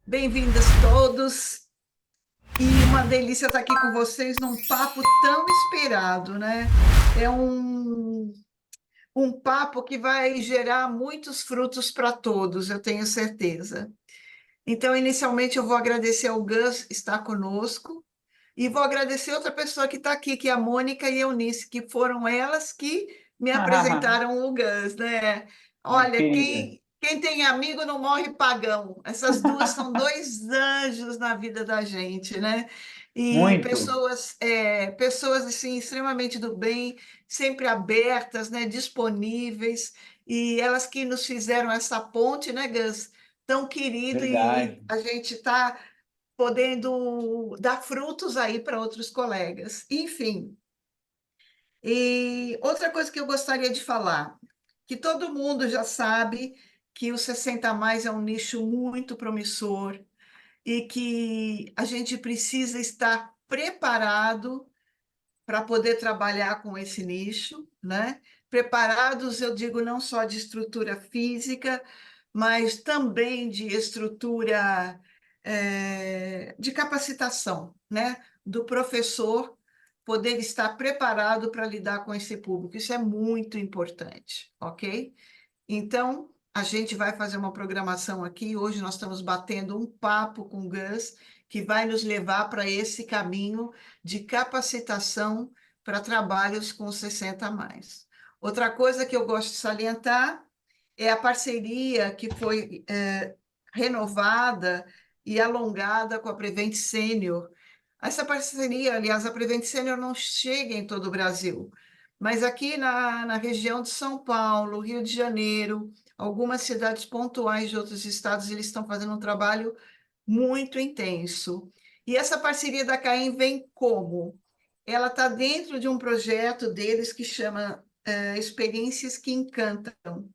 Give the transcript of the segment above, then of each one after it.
Bem-vindos todos. E uma delícia estar aqui com vocês num papo tão esperado, né? É um papo que vai gerar muitos frutos para todos, eu tenho certeza. Então, inicialmente, eu vou agradecer ao Gus estar conosco e vou agradecer outra pessoa que está aqui, que é a Mônica e a Eunice, que foram elas que me apresentaram o Gus, né? Ai, Olha, querida. quem tem amigo não morre pagão. Essas duas são dois anjos na vida da gente, né? E Muito. pessoas assim, extremamente do bem, sempre abertas, né? Disponíveis, e elas que nos fizeram essa ponte, né, Gus? Tão querido, e Verdade. a gente está podendo dar frutos aí para outros colegas. Enfim, e outra coisa que eu gostaria de falar, que todo mundo já sabe que o 60 mais é um nicho muito promissor e que a gente precisa estar preparado para poder trabalhar com esse nicho, né? Preparados, eu digo, não só de estrutura física, mas também de estrutura de capacitação, né? Do professor poder estar preparado para lidar com esse público. Isso é muito importante, ok? Então, a gente vai fazer uma programação aqui. Hoje nós estamos batendo um papo com o Gus, que vai nos levar para esse caminho de capacitação para trabalhos com 60 a mais. Outra coisa que eu gosto de salientar é a parceria que foi renovada e alongada com a Prevent Senior. Essa parceria, aliás, a Prevent Senior não chega em todo o Brasil, mas aqui na região de São Paulo, Rio de Janeiro, algumas cidades pontuais de outros estados, eles estão fazendo um trabalho muito intenso. E essa parceria da CAEM vem como? Ela está dentro de um projeto deles que chama Experiências que Encantam.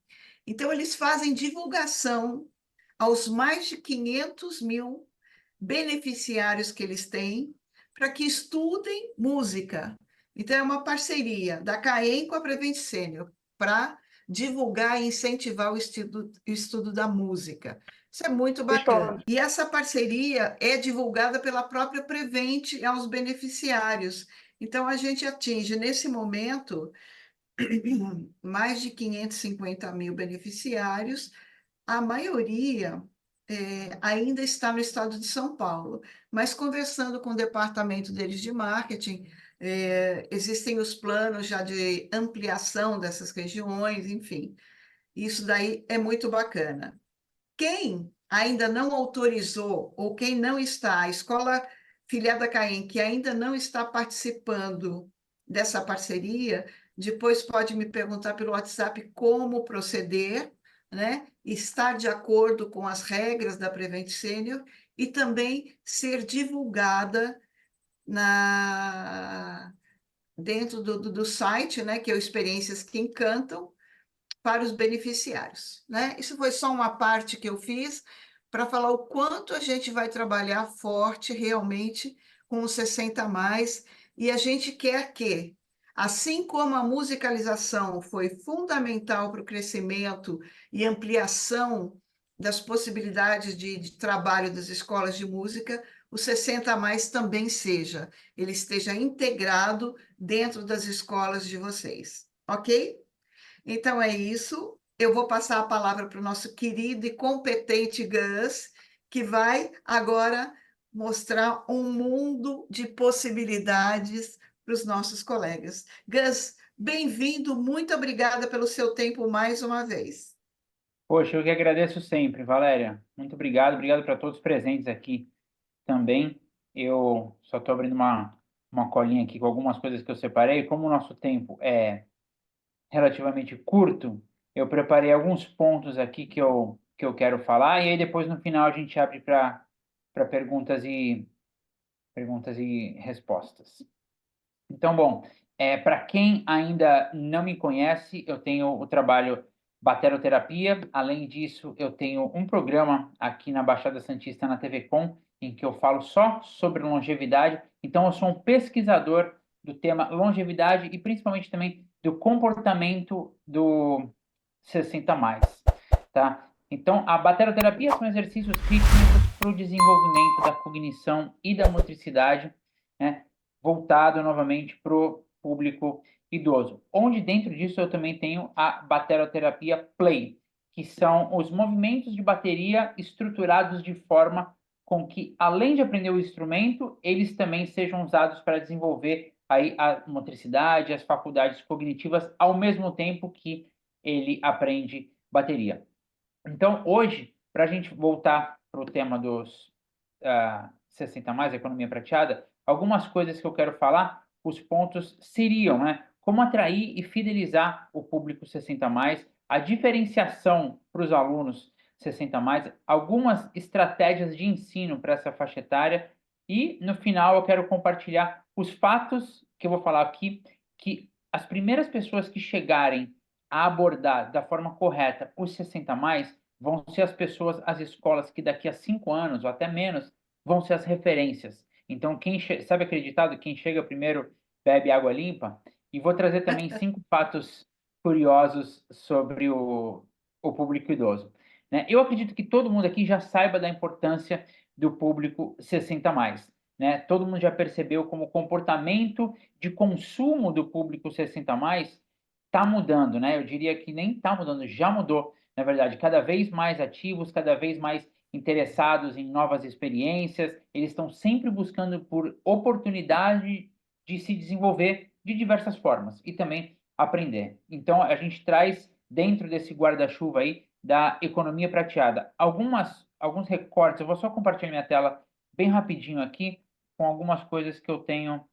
Então, eles fazem divulgação aos mais de 500 mil beneficiários que eles têm para que estudem música. Então, é uma parceria da CAEM com a Prevent Senior para divulgar e incentivar o estudo da música. Isso é muito Deixa eu... bacana. E essa parceria é divulgada pela própria Prevent aos beneficiários. Então, a gente atinge, nesse momento, mais de 550 mil beneficiários, a maioria ainda está no estado de São Paulo, mas conversando com o departamento deles de marketing, existem os planos já de ampliação dessas regiões, enfim, isso daí é muito bacana. Quem ainda não autorizou, ou quem não está, a escola filiada CAEM, que ainda não está participando dessa parceria, depois pode me perguntar pelo WhatsApp como proceder, né? Estar de acordo com as regras da Prevent Senior e também ser divulgada na, dentro do site, né? Que é o Experiências que Encantam, para os beneficiários, né? Isso foi só uma parte que eu fiz para falar o quanto a gente vai trabalhar forte realmente com os 60 a mais, e a gente quer que, assim como a musicalização foi fundamental para o crescimento e ampliação das possibilidades de trabalho das escolas de música, o 60 a mais também seja, ele esteja integrado dentro das escolas de vocês, ok? Então é isso. Eu vou passar a palavra para o nosso querido e competente Gus, que vai agora mostrar um mundo de possibilidades para os nossos colegas. Gus, bem-vindo, muito obrigada pelo seu tempo mais uma vez. Poxa, eu que agradeço sempre, Valéria. Muito obrigado. Obrigado para todos presentes aqui também. Eu só estou abrindo uma colinha aqui com algumas coisas que eu separei. Como o nosso tempo é relativamente curto, eu preparei alguns pontos aqui que eu quero falar, e aí depois no final a gente abre para perguntas e respostas. Então, bom, para quem ainda não me conhece, eu tenho o trabalho Bateroterapia. Além disso, eu tenho um programa aqui na Baixada Santista, na TV Com, em que eu falo só sobre longevidade. Então, eu sou um pesquisador do tema longevidade e principalmente também do comportamento do 60 mais, tá? Então, a bateloterapia são exercícios rítmicos para o desenvolvimento da cognição e da motricidade, né, voltado novamente para o público idoso. Onde dentro disso eu também tenho a bateloterapia play, que são os movimentos de bateria estruturados de forma com que, além de aprender o instrumento, eles também sejam usados para desenvolver aí a motricidade, as faculdades cognitivas, ao mesmo tempo que ele aprende bateria. Então, hoje, para a gente voltar para o tema dos 60 mais, economia prateada, algumas coisas que eu quero falar, os pontos seriam, né? Como atrair e fidelizar o público 60 mais, a diferenciação para os alunos 60 mais, algumas estratégias de ensino para essa faixa etária e, no final, eu quero compartilhar os fatos que eu vou falar aqui, que as primeiras pessoas que chegarem a abordar da forma correta os 60 mais vão ser as pessoas, as escolas que daqui a 5 anos ou até menos vão ser as referências. Então, sabe acreditado, quem chega primeiro bebe água limpa? E vou trazer também 5 fatos curiosos sobre o público idoso. Né? Eu acredito que todo mundo aqui já saiba da importância do público 60 mais. Né? Todo mundo já percebeu como o comportamento de consumo do público 60 mais está mudando, né? Eu diria que nem está mudando, já mudou, na verdade, cada vez mais ativos, cada vez mais interessados em novas experiências, eles estão sempre buscando por oportunidade de se desenvolver de diversas formas e também aprender. Então, a gente traz dentro desse guarda-chuva aí da economia prateada alguns recortes. Eu vou só compartilhar minha tela bem rapidinho aqui com algumas coisas que eu tenho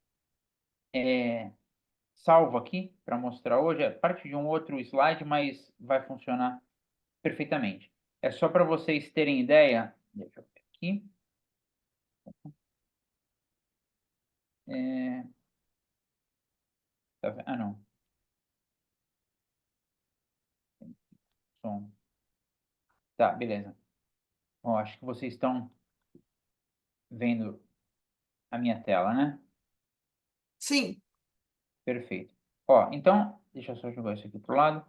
salvo aqui para mostrar hoje. É parte de um outro slide, mas vai funcionar perfeitamente. É só para vocês terem ideia. Deixa eu ver aqui. Ah, não. Som. Tá, beleza. Bom, acho que vocês estão vendo a minha tela, né? Sim. Perfeito. Ó, então, deixa eu só jogar isso aqui pro lado.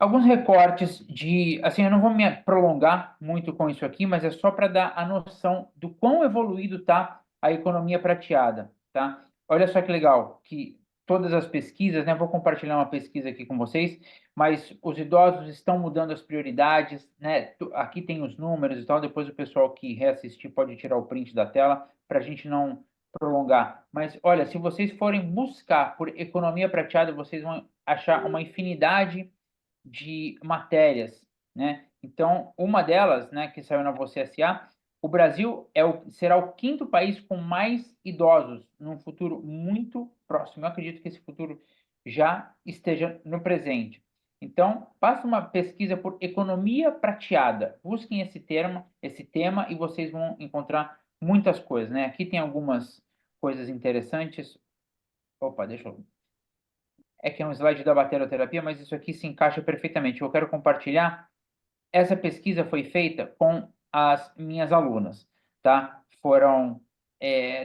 Alguns recortes de, assim, eu não vou me prolongar muito com isso aqui, mas é só para dar a noção do quão evoluído está a economia prateada, tá? Olha só que legal, que todas as pesquisas, né? Vou compartilhar uma pesquisa aqui com vocês, mas os idosos estão mudando as prioridades, né? Aqui tem os números e tal, depois o pessoal que reassistir pode tirar o print da tela para a gente não prolongar. Mas olha, se vocês forem buscar por economia prateada, vocês vão achar uma infinidade de matérias, né? Então, uma delas, né, que saiu na Você SA, o Brasil será o quinto país com mais idosos num futuro muito próximo. Eu acredito que esse futuro já esteja no presente. Então, faça uma pesquisa por economia prateada. Busquem esse tema, e vocês vão encontrar muitas coisas, né? Aqui tem algumas coisas interessantes. Opa, deixa eu é que é um slide da bacterioterapia, mas isso aqui se encaixa perfeitamente. Eu quero compartilhar. Essa pesquisa foi feita com as minhas alunas, tá? Foram,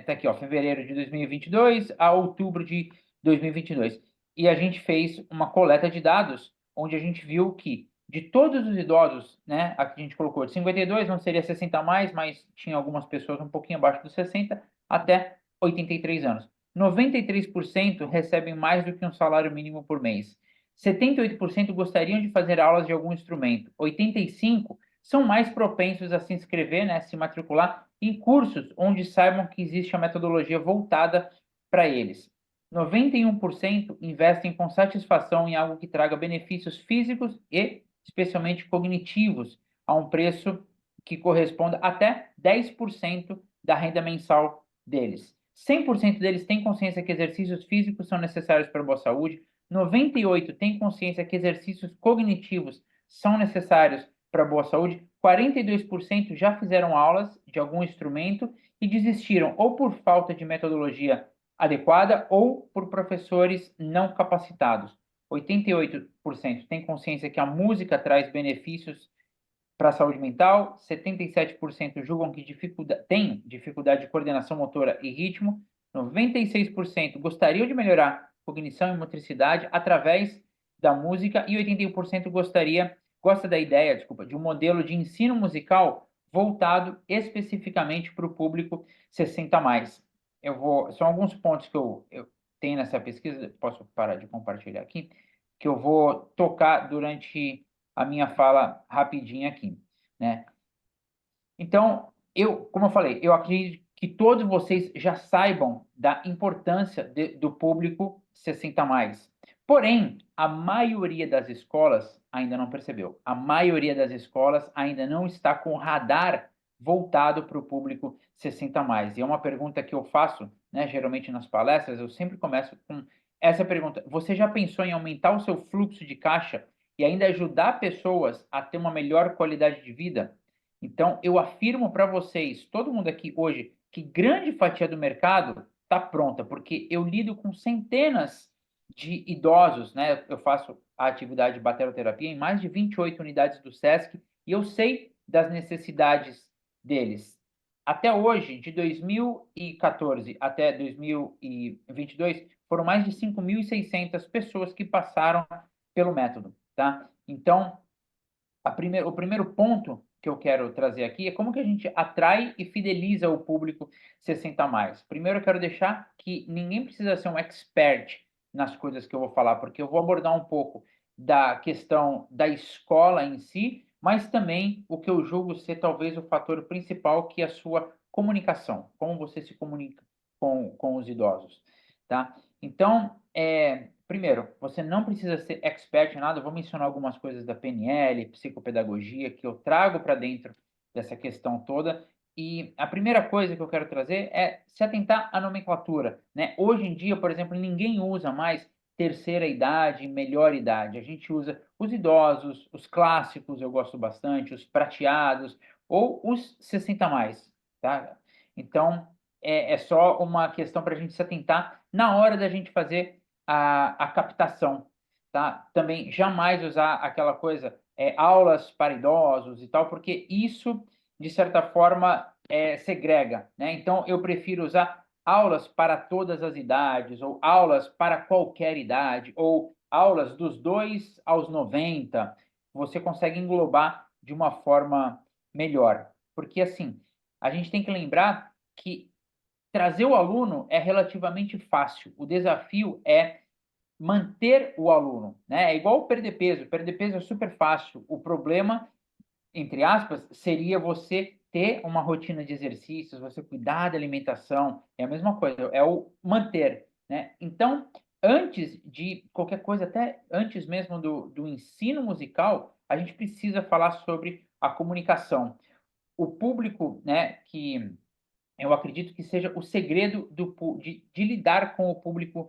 tá aqui, ó, fevereiro de 2022 a outubro de 2022. E a gente fez uma coleta de dados, onde a gente viu que de todos os idosos, né, aqui a gente colocou de 52, não seria 60 a mais, mas tinha algumas pessoas um pouquinho abaixo dos 60, até 83 anos. 93% recebem mais do que um salário mínimo por mês. 78% gostariam de fazer aulas de algum instrumento. 85% são mais propensos a se inscrever, né, se matricular em cursos onde saibam que existe a metodologia voltada para eles. 91% investem com satisfação em algo que traga benefícios físicos e, especialmente, cognitivos, a um preço que corresponda até 10% da renda mensal deles. 100% deles têm consciência que exercícios físicos são necessários para a boa saúde. 98% têm consciência que exercícios cognitivos são necessários para a boa saúde. 42% já fizeram aulas de algum instrumento e desistiram ou por falta de metodologia adequada ou por professores não capacitados. 88% têm consciência que a música traz benefícios para a saúde mental, 77% julgam que têm dificuldade de coordenação motora e ritmo, 96% gostariam de melhorar cognição e motricidade através da música e 81% gosta da ideia, desculpa, de um modelo de ensino musical voltado especificamente para o público 60 mais. São alguns pontos que eu tenho nessa pesquisa, posso parar de compartilhar aqui, que eu vou tocar durante a minha fala rapidinho aqui, né? Então, como eu falei, eu acredito que todos vocês já saibam da importância do público 60 mais. Porém, a maioria das escolas ainda não percebeu. A maioria das escolas ainda não está com o radar voltado para o público 60 mais. E é uma pergunta que eu faço, né, geralmente nas palestras, eu sempre começo com essa pergunta: você já pensou em aumentar o seu fluxo de caixa e ainda ajudar pessoas a ter uma melhor qualidade de vida? Então, eu afirmo para vocês, todo mundo aqui hoje, que grande fatia do mercado está pronta, porque eu lido com centenas de idosos, né? Eu faço a atividade de bateloterapia em mais de 28 unidades do SESC e eu sei das necessidades deles. Até hoje, de 2014 até 2022, foram mais de 5.600 pessoas que passaram pelo método, tá? Então, o primeiro ponto que eu quero trazer aqui é como que a gente atrai e fideliza o público 60 mais. Primeiro, eu quero deixar que ninguém precisa ser um expert nas coisas que eu vou falar, porque eu vou abordar um pouco da questão da escola em si, mas também o que eu julgo ser talvez o fator principal, que é a sua comunicação, como você se comunica com os idosos, tá? Então, primeiro, você não precisa ser expert em nada. Eu vou mencionar algumas coisas da PNL, psicopedagogia, que eu trago para dentro dessa questão toda. E a primeira coisa que eu quero trazer é se atentar à nomenclatura, né? Hoje em dia, por exemplo, ninguém usa mais terceira idade, melhor idade. A gente usa os idosos, os clássicos, eu gosto bastante, os prateados ou os 60 mais, tá? Então, é só uma questão para a gente se atentar na hora da gente fazer a captação, tá? Também jamais usar aquela coisa, aulas para idosos e tal, porque isso, de certa forma, segrega, né? Então, eu prefiro usar aulas para todas as idades, ou aulas para qualquer idade, ou aulas dos 2 aos 90. Você consegue englobar de uma forma melhor. Porque, assim, a gente tem que lembrar que trazer o aluno é relativamente fácil. O desafio é manter o aluno, né? É igual perder peso. Perder peso é super fácil. O problema, entre aspas, seria você ter uma rotina de exercícios, você cuidar da alimentação. É a mesma coisa, é o manter, né? Então, antes de qualquer coisa, até antes mesmo do ensino musical, a gente precisa falar sobre a comunicação. O público, né, que eu acredito que seja o segredo de lidar com o público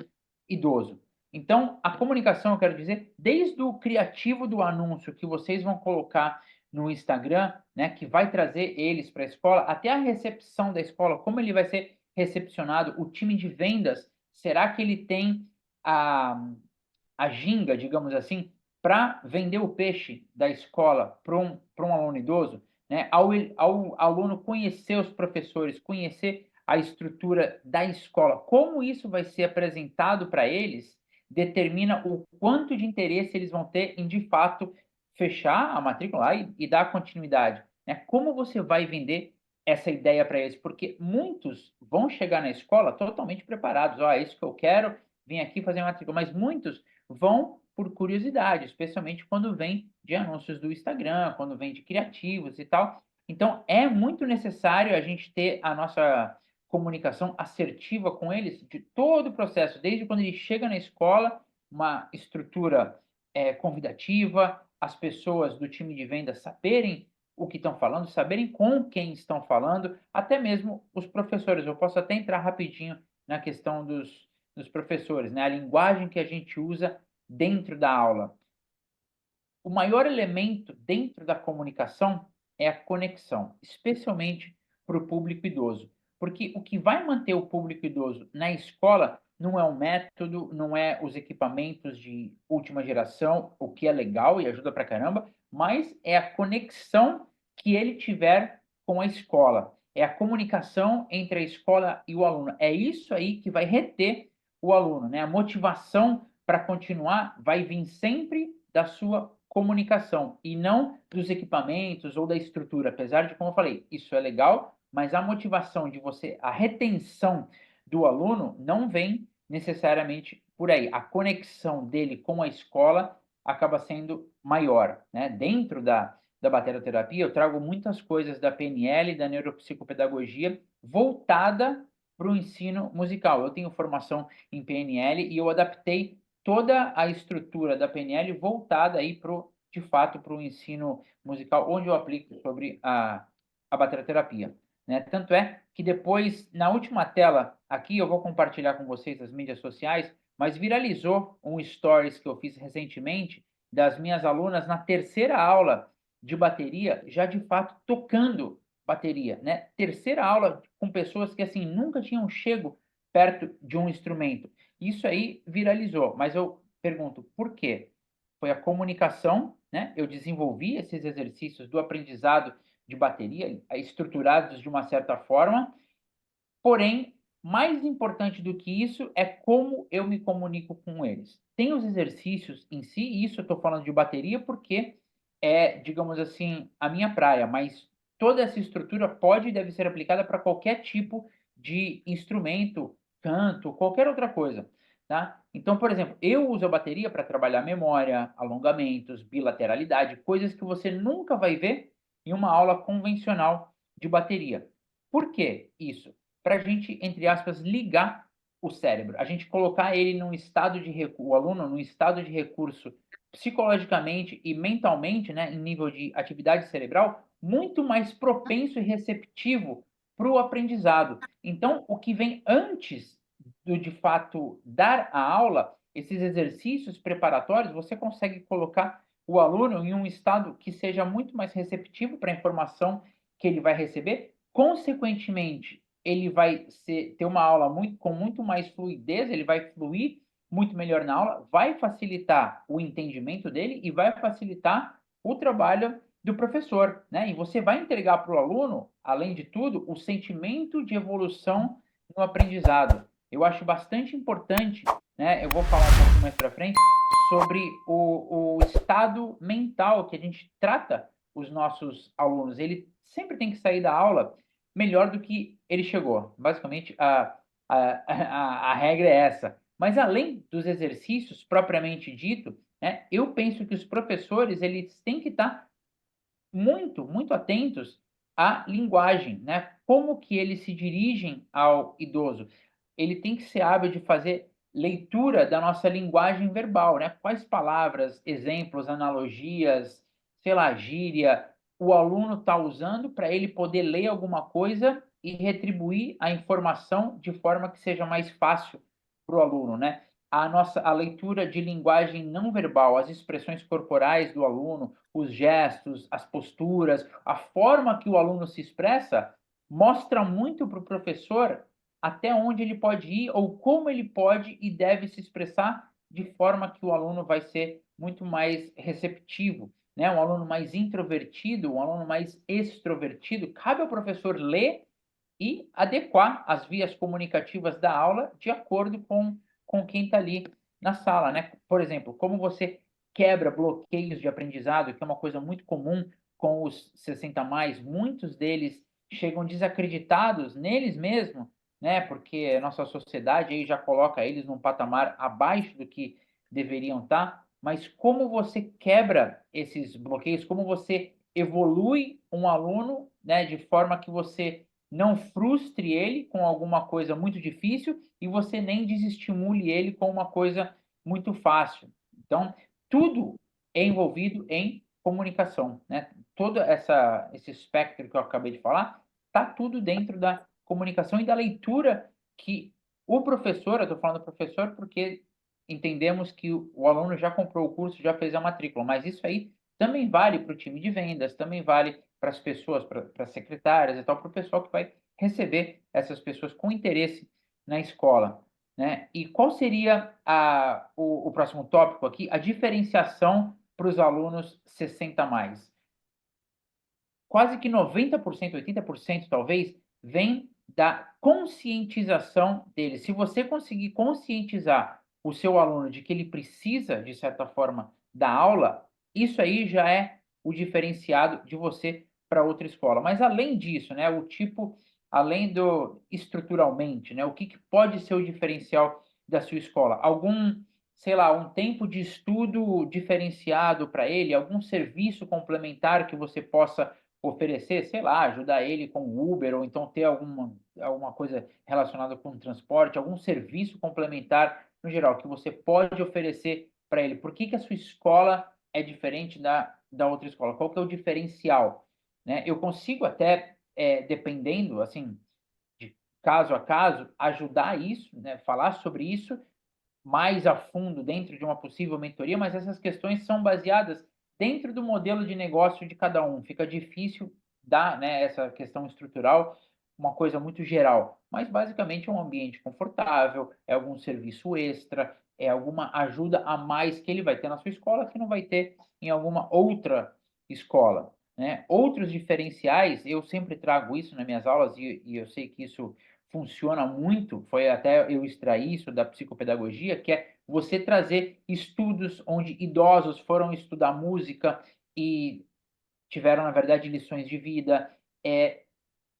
idoso. Então, a comunicação, eu quero dizer, desde o criativo do anúncio que vocês vão colocar no Instagram, né, que vai trazer eles para a escola, até a recepção da escola, como ele vai ser recepcionado, o time de vendas, será que ele tem a ginga, digamos assim, para vender o peixe da escola para um aluno idoso, né? Ao aluno conhecer os professores, conhecer a estrutura da escola, como isso vai ser apresentado para eles, determina o quanto de interesse eles vão ter em, de fato, fechar a matrícula lá e dar continuidade, né? Como você vai vender essa ideia para eles? Porque muitos vão chegar na escola totalmente preparados. Ó, é isso que eu quero, vim aqui fazer a matrícula. Mas muitos vão por curiosidade, especialmente quando vem de anúncios do Instagram, quando vem de criativos e tal. Então, é muito necessário a gente ter a nossa comunicação assertiva com eles de todo o processo, desde quando ele chega na escola, uma estrutura convidativa, as pessoas do time de vendas saberem o que estão falando, saberem com quem estão falando, até mesmo os professores. Eu posso até entrar rapidinho na questão dos professores, né? A linguagem que a gente usa dentro da aula. O maior elemento dentro da comunicação é a conexão, especialmente para o público idoso. Porque o que vai manter o público idoso na escola não é o método, não é os equipamentos de última geração, o que é legal e ajuda pra caramba, mas é a conexão que ele tiver com a escola. É a comunicação entre a escola e o aluno. É isso aí que vai reter o aluno, né? A motivação para continuar vai vir sempre da sua comunicação e não dos equipamentos ou da estrutura. Apesar de, como eu falei, isso é legal, mas a motivação de você, a retenção do aluno não vem necessariamente por aí. A conexão dele com a escola acaba sendo maior, né? Dentro da bateloterapia, eu trago muitas coisas da PNL, da neuropsicopedagogia, voltada para o ensino musical. Eu tenho formação em PNL e eu adaptei toda a estrutura da PNL voltada aí pro, de fato para o ensino musical, onde eu aplico sobre a bateloterapia. Né? Tanto é que depois, na última tela aqui, eu vou compartilhar com vocês as mídias sociais, mas viralizou um stories que eu fiz recentemente das minhas alunas na terceira aula de bateria, já de fato tocando bateria, né? Terceira aula com pessoas que assim nunca tinham chego perto de um instrumento. Isso aí viralizou, mas eu pergunto por quê? Foi a comunicação, né? Eu desenvolvi esses exercícios do aprendizado de bateria, estruturados de uma certa forma, porém, mais importante do que isso é como eu me comunico com eles. Tem os exercícios em si, e isso eu estou falando de bateria porque é, digamos assim, a minha praia, mas toda essa estrutura pode e deve ser aplicada para qualquer tipo de instrumento, canto, qualquer outra coisa, tá? Então, por exemplo, eu uso a bateria para trabalhar memória, alongamentos, bilateralidade, coisas que você nunca vai ver em uma aula convencional de bateria. Por que isso? Para a gente, entre aspas, ligar o cérebro, a gente colocar ele num estado de recurso, o aluno num estado de recurso psicologicamente e mentalmente, né, em nível de atividade cerebral, muito mais propenso e receptivo para o aprendizado. Então, o que vem antes do de fato dar a aula, esses exercícios preparatórios, você consegue colocar o aluno em um estado que seja muito mais receptivo para a informação que ele vai receber. Consequentemente, ele vai ter uma aula com muito mais fluidez, ele vai fluir muito melhor na aula, vai facilitar o entendimento dele e vai facilitar o trabalho do professor, né? E você vai entregar para o aluno, além de tudo, o sentimento de evolução no aprendizado. Eu acho bastante importante, né? Eu vou falar um pouco mais para frente sobre o estado mental que a gente trata os nossos alunos. Ele sempre tem que sair da aula melhor do que ele chegou. Basicamente, a regra é essa. Mas além dos exercícios propriamente dito, né, eu penso que os professores eles têm que estar muito atentos à linguagem, né? Como que eles se dirigem ao idoso. Ele tem que ser hábil de fazer leitura da nossa linguagem verbal, né? Quais palavras, exemplos, analogias, sei lá, gíria, o aluno está usando para ele poder ler alguma coisa e retribuir a informação de forma que seja mais fácil para o aluno, né? A leitura de linguagem não verbal, as expressões corporais do aluno, os gestos, as posturas, a forma que o aluno se expressa, mostra muito para o professor até onde ele pode ir ou como ele pode e deve se expressar de forma que o aluno vai ser muito mais receptivo, né? Um aluno mais introvertido, um aluno mais extrovertido, cabe ao professor ler e adequar as vias comunicativas da aula de acordo com quem está ali na sala, né? Por exemplo, como você quebra bloqueios de aprendizado, que é uma coisa muito comum com os 60 mais, muitos deles chegam desacreditados neles mesmos, né? Porque a nossa sociedade aí já coloca eles num patamar abaixo do que deveriam estar, mas como você quebra esses bloqueios, como você evolui um aluno, né, de forma que você não frustre ele com alguma coisa muito difícil e você nem desestimule ele com uma coisa muito fácil. Então, tudo é envolvido em comunicação, né? Todo esse espectro que eu acabei de falar, tá tudo dentro da comunicação e da leitura que o professor, eu estou falando professor porque entendemos que o aluno já comprou o curso, já fez a matrícula, mas isso aí também vale para o time de vendas, também vale para as pessoas, para as secretárias e tal, para o pessoal que vai receber essas pessoas com interesse na escola, né? E qual seria o próximo tópico aqui? A diferenciação para os alunos 60 mais. Quase que 90%, 80% talvez, vem da conscientização deles. Se você conseguir conscientizar o seu aluno de que ele precisa, de certa forma, da aula, isso aí já é o diferenciado de você para outra escola. Mas além disso, né, o tipo, além do estruturalmente, né, o que pode ser o diferencial da sua escola? Algum, sei lá, um tempo de estudo diferenciado para ele, algum serviço complementar que você possa oferecer, sei lá, ajudar ele com Uber, ou então ter alguma coisa relacionada com transporte, algum serviço complementar no geral que você pode oferecer para ele. Por que a sua escola é diferente da outra escola? Qual que é o diferencial? Né? Eu consigo até, dependendo, assim, de caso a caso, ajudar isso, né? Falar sobre isso mais a fundo dentro de uma possível mentoria, mas essas questões são baseadas dentro do modelo de negócio de cada um. Fica difícil dar, né, essa questão estrutural uma coisa muito geral, mas basicamente é um ambiente confortável, é algum serviço extra, é alguma ajuda a mais que ele vai ter na sua escola que não vai ter em alguma outra escola. Né? Outros diferenciais, eu sempre trago isso nas minhas aulas e eu sei que isso funciona muito, foi até eu extrair isso da psicopedagogia, que é você trazer estudos onde idosos foram estudar música e tiveram, na verdade, lições de vida,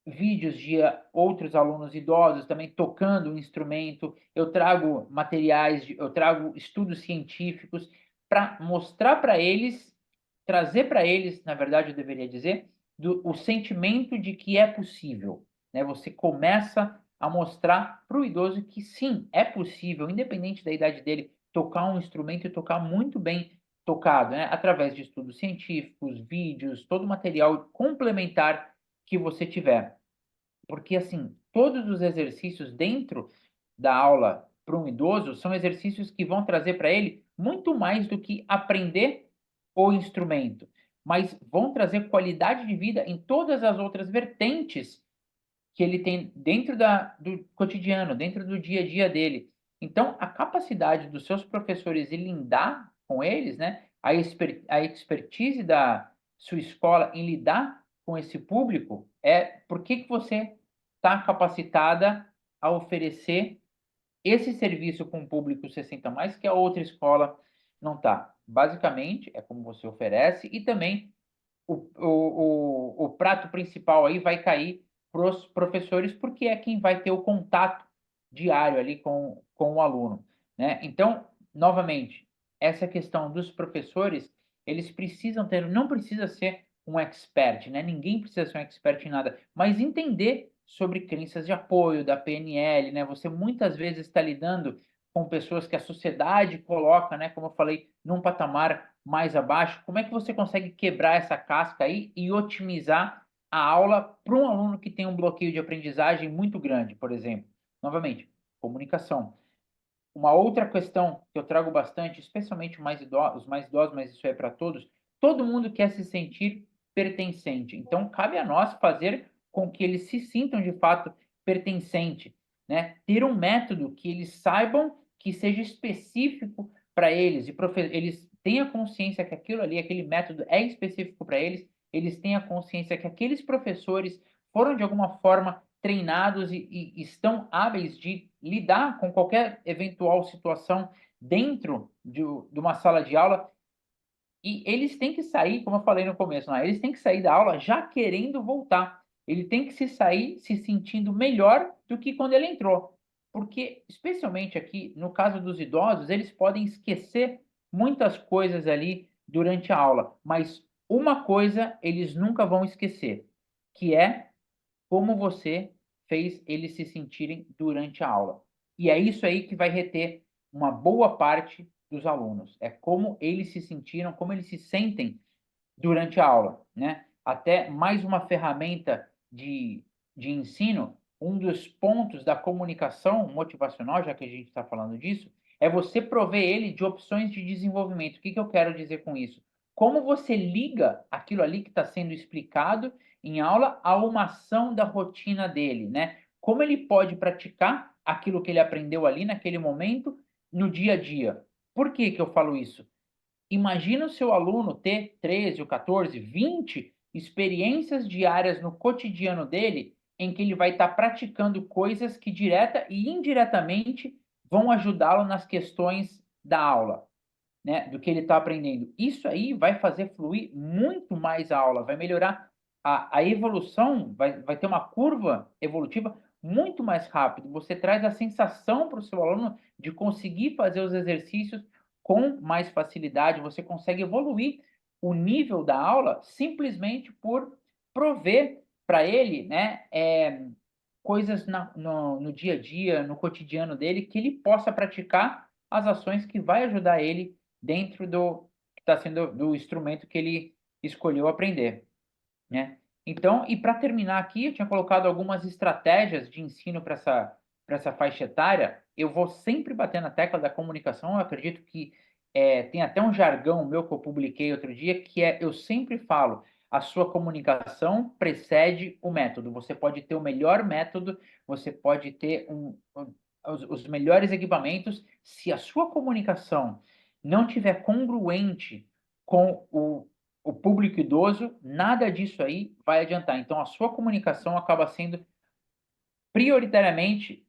vídeos de outros alunos idosos também tocando o instrumento, eu trago materiais, eu trago estudos científicos para mostrar para eles, trazer para eles, na verdade, eu deveria dizer, o sentimento de que é possível. Né? Você começa a mostrar para o idoso que sim, é possível, independente da idade dele, tocar um instrumento e tocar muito bem tocado, né? Através de estudos científicos, vídeos, todo o material complementar que você tiver. Porque, assim, todos os exercícios dentro da aula para um idoso são exercícios que vão trazer para ele muito mais do que aprender o instrumento, mas vão trazer qualidade de vida em todas as outras vertentes que ele tem dentro do cotidiano, dentro do dia a dia dele. Então, a capacidade dos seus professores em lidar com eles, né, a expertise da sua escola em lidar com esse público, por que você está capacitada a oferecer esse serviço com o público 60 mais que a outra escola não está. Basicamente, é como você oferece e também o prato principal aí vai cair para os professores, porque é quem vai ter o contato diário ali com o aluno, né? Então, novamente, essa questão dos professores, eles precisam ter, não precisa ser um expert, né? Ninguém precisa ser um expert em nada, mas entender sobre crenças de apoio da PNL, né? Você muitas vezes está lidando com pessoas que a sociedade coloca, né, como eu falei, num patamar mais abaixo. Como é que você consegue quebrar essa casca aí e otimizar a aula para um aluno que tem um bloqueio de aprendizagem muito grande, por exemplo? Novamente, comunicação. Uma outra questão que eu trago bastante, especialmente os mais idosos, mas isso é para todos, todo mundo quer se sentir pertencente. Então, cabe a nós fazer com que eles se sintam de fato pertencente, né? Ter um método que eles saibam que seja específico para eles e eles tenham consciência que aquilo ali, aquele método é específico para eles, eles tenham consciência que aqueles professores foram de alguma forma treinados e estão hábeis de lidar com qualquer eventual situação dentro de uma sala de aula. E eles têm que sair, como eu falei no começo, né? Eles têm que sair da aula já querendo voltar. Ele tem que se sair se sentindo melhor do que quando ele entrou. Porque, especialmente aqui, no caso dos idosos, eles podem esquecer muitas coisas ali durante a aula. Mas uma coisa eles nunca vão esquecer, que é como você fez eles se sentirem durante a aula. E é isso aí que vai reter uma boa parte dos alunos. É como eles se sentiram, como eles se sentem durante a aula, né? Até mais uma ferramenta de ensino, um dos pontos da comunicação motivacional, já que a gente está falando disso, é você prover ele de opções de desenvolvimento. O que eu quero dizer com isso? Como você liga aquilo ali que está sendo explicado em aula a uma ação da rotina dele, né? Como ele pode praticar aquilo que ele aprendeu ali naquele momento no dia a dia. Por que eu falo isso? Imagina o seu aluno ter 13 ou 14, 20 experiências diárias no cotidiano dele, em que ele vai estar praticando coisas que direta e indiretamente vão ajudá-lo nas questões da aula, né, do que ele está aprendendo. Isso aí vai fazer fluir muito mais a aula, vai melhorar a evolução, vai ter uma curva evolutiva muito mais rápido. Você traz a sensação para o seu aluno de conseguir fazer os exercícios com mais facilidade, você consegue evoluir o nível da aula simplesmente por prover para ele, né, coisas no dia a dia, no cotidiano dele, que ele possa praticar as ações que vai ajudar ele dentro do que está sendo do instrumento que ele escolheu aprender, né. Então, e para terminar aqui, eu tinha colocado algumas estratégias de ensino para essa faixa etária. Eu vou sempre bater na tecla da comunicação, eu acredito que, tem até um jargão meu que eu publiquei outro dia, que é, eu sempre falo: "A sua comunicação precede o método". Você pode ter o melhor método, você pode ter os melhores equipamentos, se a sua comunicação não tiver congruente com o público idoso, nada disso aí vai adiantar. Então, a sua comunicação acaba sendo prioritariamente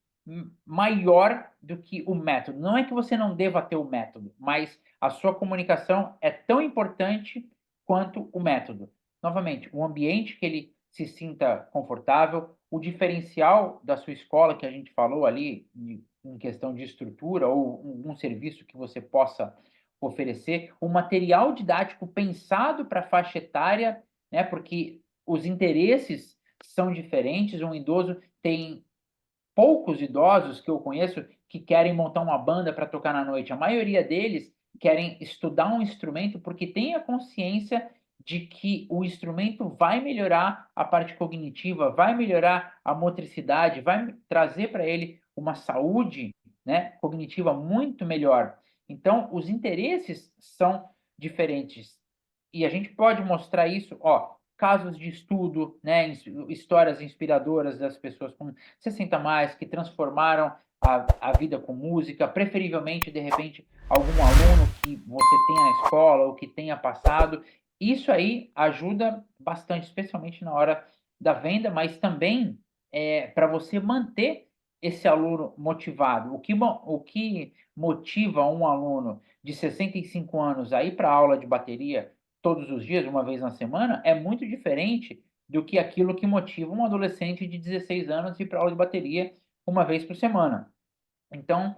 maior do que o método. Não é que você não deva ter o método, mas a sua comunicação é tão importante quanto o método. Novamente, o ambiente que ele se sinta confortável, o diferencial da sua escola que a gente falou ali, em questão de estrutura ou um serviço que você possa oferecer, o material didático pensado para a faixa etária, né, porque os interesses são diferentes. Um idoso tem poucos idosos que eu conheço que querem montar uma banda para tocar na noite. A maioria deles querem estudar um instrumento porque tem a consciência de que o instrumento vai melhorar a parte cognitiva, vai melhorar a motricidade, vai trazer para ele uma saúde, né, cognitiva muito melhor. Então, os interesses são diferentes. E a gente pode mostrar isso, ó, casos de estudo, né, histórias inspiradoras das pessoas com 60 mais, que transformaram a vida com música, preferivelmente, de repente, algum aluno que você tenha na escola ou que tenha passado. Isso aí ajuda bastante, especialmente na hora da venda, mas também para você manter esse aluno motivado. O que motiva um aluno de 65 anos a ir para a aula de bateria todos os dias, uma vez na semana, é muito diferente do que aquilo que motiva um adolescente de 16 anos a ir para aula de bateria uma vez por semana. Então,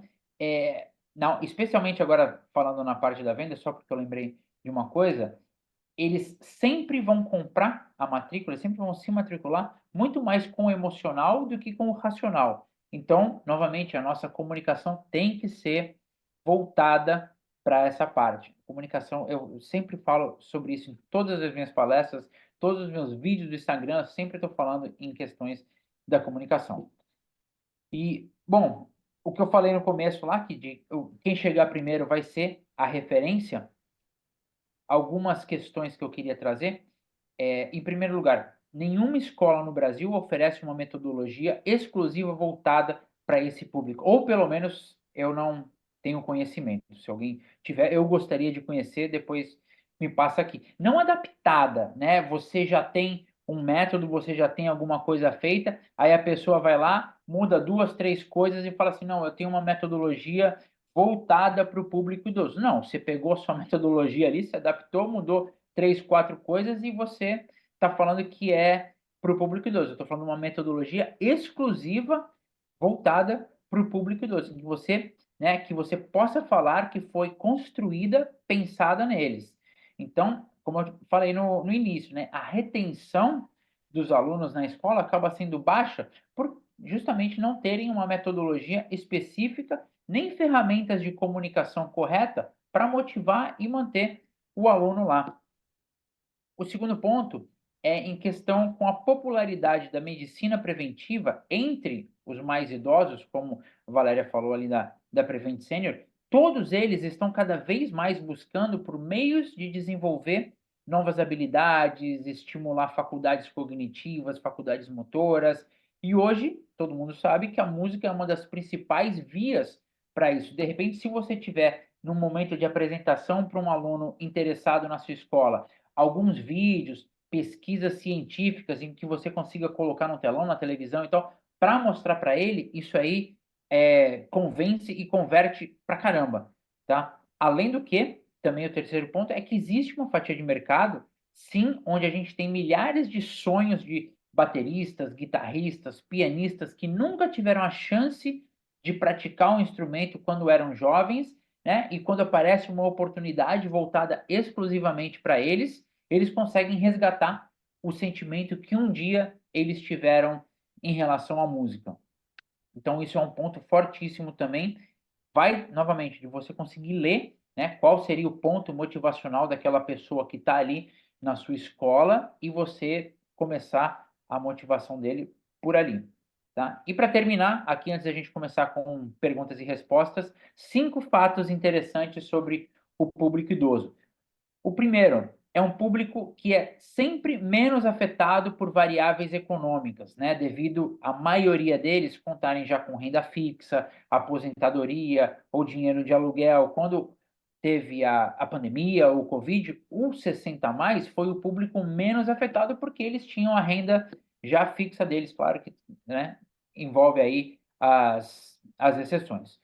não, especialmente agora falando na parte da venda, só porque eu lembrei de uma coisa, eles sempre vão comprar a matrícula, eles sempre vão se matricular muito mais com o emocional do que com o racional. Então, novamente, a nossa comunicação tem que ser voltada para essa parte. Comunicação, eu sempre falo sobre isso em todas as minhas palestras, todos os meus vídeos do Instagram, sempre estou falando em questões da comunicação. E, bom, o que eu falei no começo lá, que quem chegar primeiro vai ser a referência, algumas questões que eu queria trazer. Em primeiro lugar, nenhuma escola no Brasil oferece uma metodologia exclusiva voltada para esse público, ou pelo menos eu não tenho conhecimento. Se alguém tiver, eu gostaria de conhecer, depois me passa aqui. Não adaptada, né? Você já tem um método, você já tem alguma coisa feita, aí a pessoa vai lá, muda duas, três coisas e fala assim: não, eu tenho uma metodologia voltada para o público idoso. Não, você pegou a sua metodologia ali, se adaptou, mudou três, quatro coisas e você está falando que é para o público idoso. Eu estou falando uma metodologia exclusiva voltada para o público idoso, que você, né, que você possa falar que foi construída pensada neles. Então, como eu falei no início, né, a retenção dos alunos na escola acaba sendo baixa por justamente não terem uma metodologia específica nem ferramentas de comunicação correta para motivar e manter o aluno lá. O segundo ponto é em questão com a popularidade da medicina preventiva entre os mais idosos, como a Valéria falou ali da Prevent Senior, todos eles estão cada vez mais buscando por meios de desenvolver novas habilidades, estimular faculdades cognitivas, faculdades motoras. E hoje, todo mundo sabe que a música é uma das principais vias para isso. De repente, se você tiver num momento de apresentação para um aluno interessado na sua escola, alguns vídeos, pesquisas científicas em que você consiga colocar no telão, na televisão e tal, para mostrar para ele, isso aí convence e converte pra caramba, tá? Além do que, também o terceiro ponto é que existe uma fatia de mercado, sim, onde a gente tem milhares de sonhos de bateristas, guitarristas, pianistas que nunca tiveram a chance de praticar um instrumento quando eram jovens, né? E quando aparece uma oportunidade voltada exclusivamente para eles, eles conseguem resgatar o sentimento que um dia eles tiveram em relação à música. Então, isso é um ponto fortíssimo também. Vai, novamente, de você conseguir ler, né, qual seria o ponto motivacional daquela pessoa que está ali na sua escola e você começar a motivação dele por ali. Tá? E para terminar, aqui antes da gente começar com perguntas e respostas, 5 fatos interessantes sobre o público idoso. O primeiro é um público que é sempre menos afetado por variáveis econômicas, né? Devido a maioria deles contarem já com renda fixa, aposentadoria ou dinheiro de aluguel. Quando teve a pandemia, o Covid, o 60 a mais foi o público menos afetado porque eles tinham a renda já fixa deles, claro que, né, envolve aí as exceções.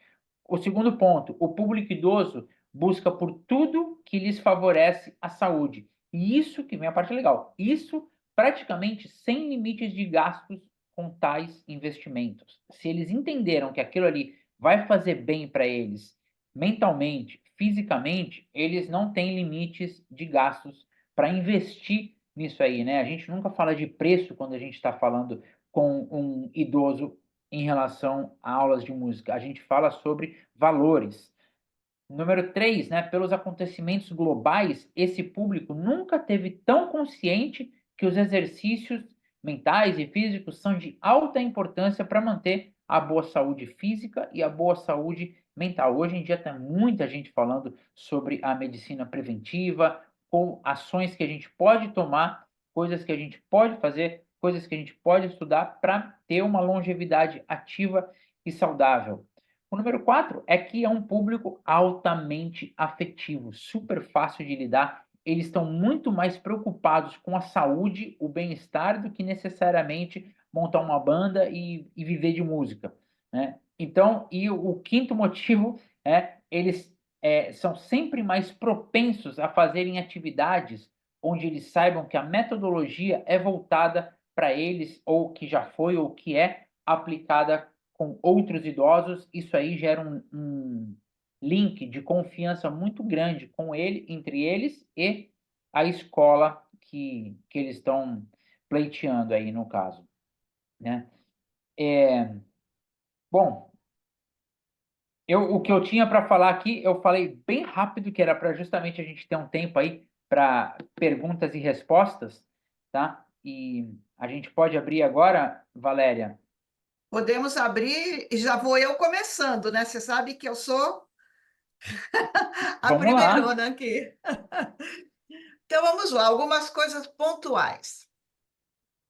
O segundo ponto, o público idoso busca por tudo que lhes favorece a saúde. E isso que vem a parte legal. Isso praticamente sem limites de gastos com tais investimentos. Se eles entenderam que aquilo ali vai fazer bem para eles mentalmente, fisicamente, eles não têm limites de gastos para investir nisso aí, né? A gente nunca fala de preço quando a gente está falando com um idoso em relação a aulas de música. A gente fala sobre valores. Número 3, né, pelos acontecimentos globais, esse público nunca teve tão consciente que os exercícios mentais e físicos são de alta importância para manter a boa saúde física e a boa saúde mental. Hoje em dia tem muita gente falando sobre a medicina preventiva, com ações que a gente pode tomar, coisas que a gente pode fazer, coisas que a gente pode estudar para ter uma longevidade ativa e saudável. O número 4 é que é um público altamente afetivo, super fácil de lidar. Eles estão muito mais preocupados com a saúde, o bem-estar, do que necessariamente montar uma banda e viver de música, né? Então, e o quinto motivo é eles são sempre mais propensos a fazerem atividades onde eles saibam que a metodologia é voltada para eles, ou que já foi, ou que é aplicada com outros idosos. Isso aí gera um link de confiança muito grande com ele, entre eles e a escola que eles estão pleiteando aí, no caso, né? É, bom, o que eu tinha para falar aqui, eu falei bem rápido, que era para justamente a gente ter um tempo aí para perguntas e respostas, tá? E a gente pode abrir agora, Valéria. Podemos abrir e já vou eu começando, né? Você sabe que eu sou a Vamos lá. primeirona aqui. Então vamos lá, algumas coisas pontuais,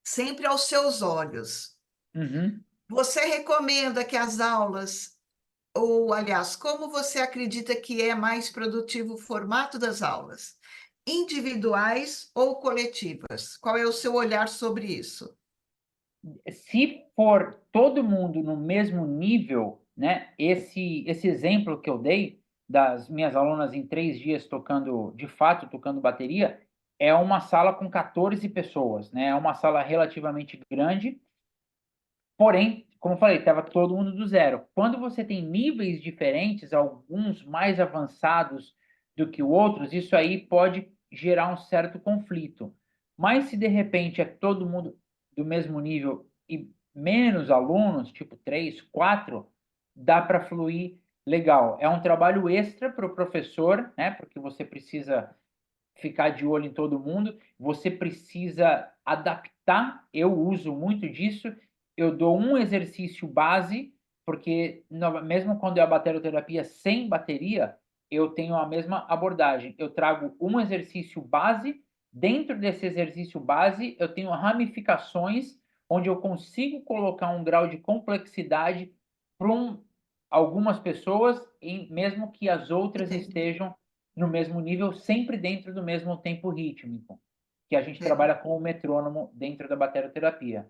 sempre aos seus olhos. Uhum. Você recomenda que as aulas, ou aliás, como você acredita que é mais produtivo o formato das aulas? Individuais ou coletivas? Qual é o seu olhar sobre isso? Se for todo mundo no mesmo nível, né? Esse exemplo que eu dei das minhas alunas em 3 dias tocando, de fato, tocando bateria, é uma sala com 14 pessoas, né? É uma sala relativamente grande, porém, como eu falei, estava todo mundo do zero. Quando você tem níveis diferentes, alguns mais avançados do que outros, isso aí pode gerar um certo conflito. Mas se de repente é todo mundo do mesmo nível e menos alunos, tipo 3, 4, dá para fluir legal. É um trabalho extra para o professor, né? Porque você precisa ficar de olho em todo mundo, você precisa adaptar. Eu uso muito disso. Eu dou um exercício base, porque mesmo quando é a bateroterapia sem bateria, eu tenho a mesma abordagem. Eu trago um exercício base, dentro desse exercício base, eu tenho ramificações onde eu consigo colocar um grau de complexidade para algumas pessoas, mesmo que as outras Entendi. estejam no mesmo nível, sempre dentro do mesmo tempo rítmico, que a gente É. trabalha com o metrônomo dentro da bateroterapia.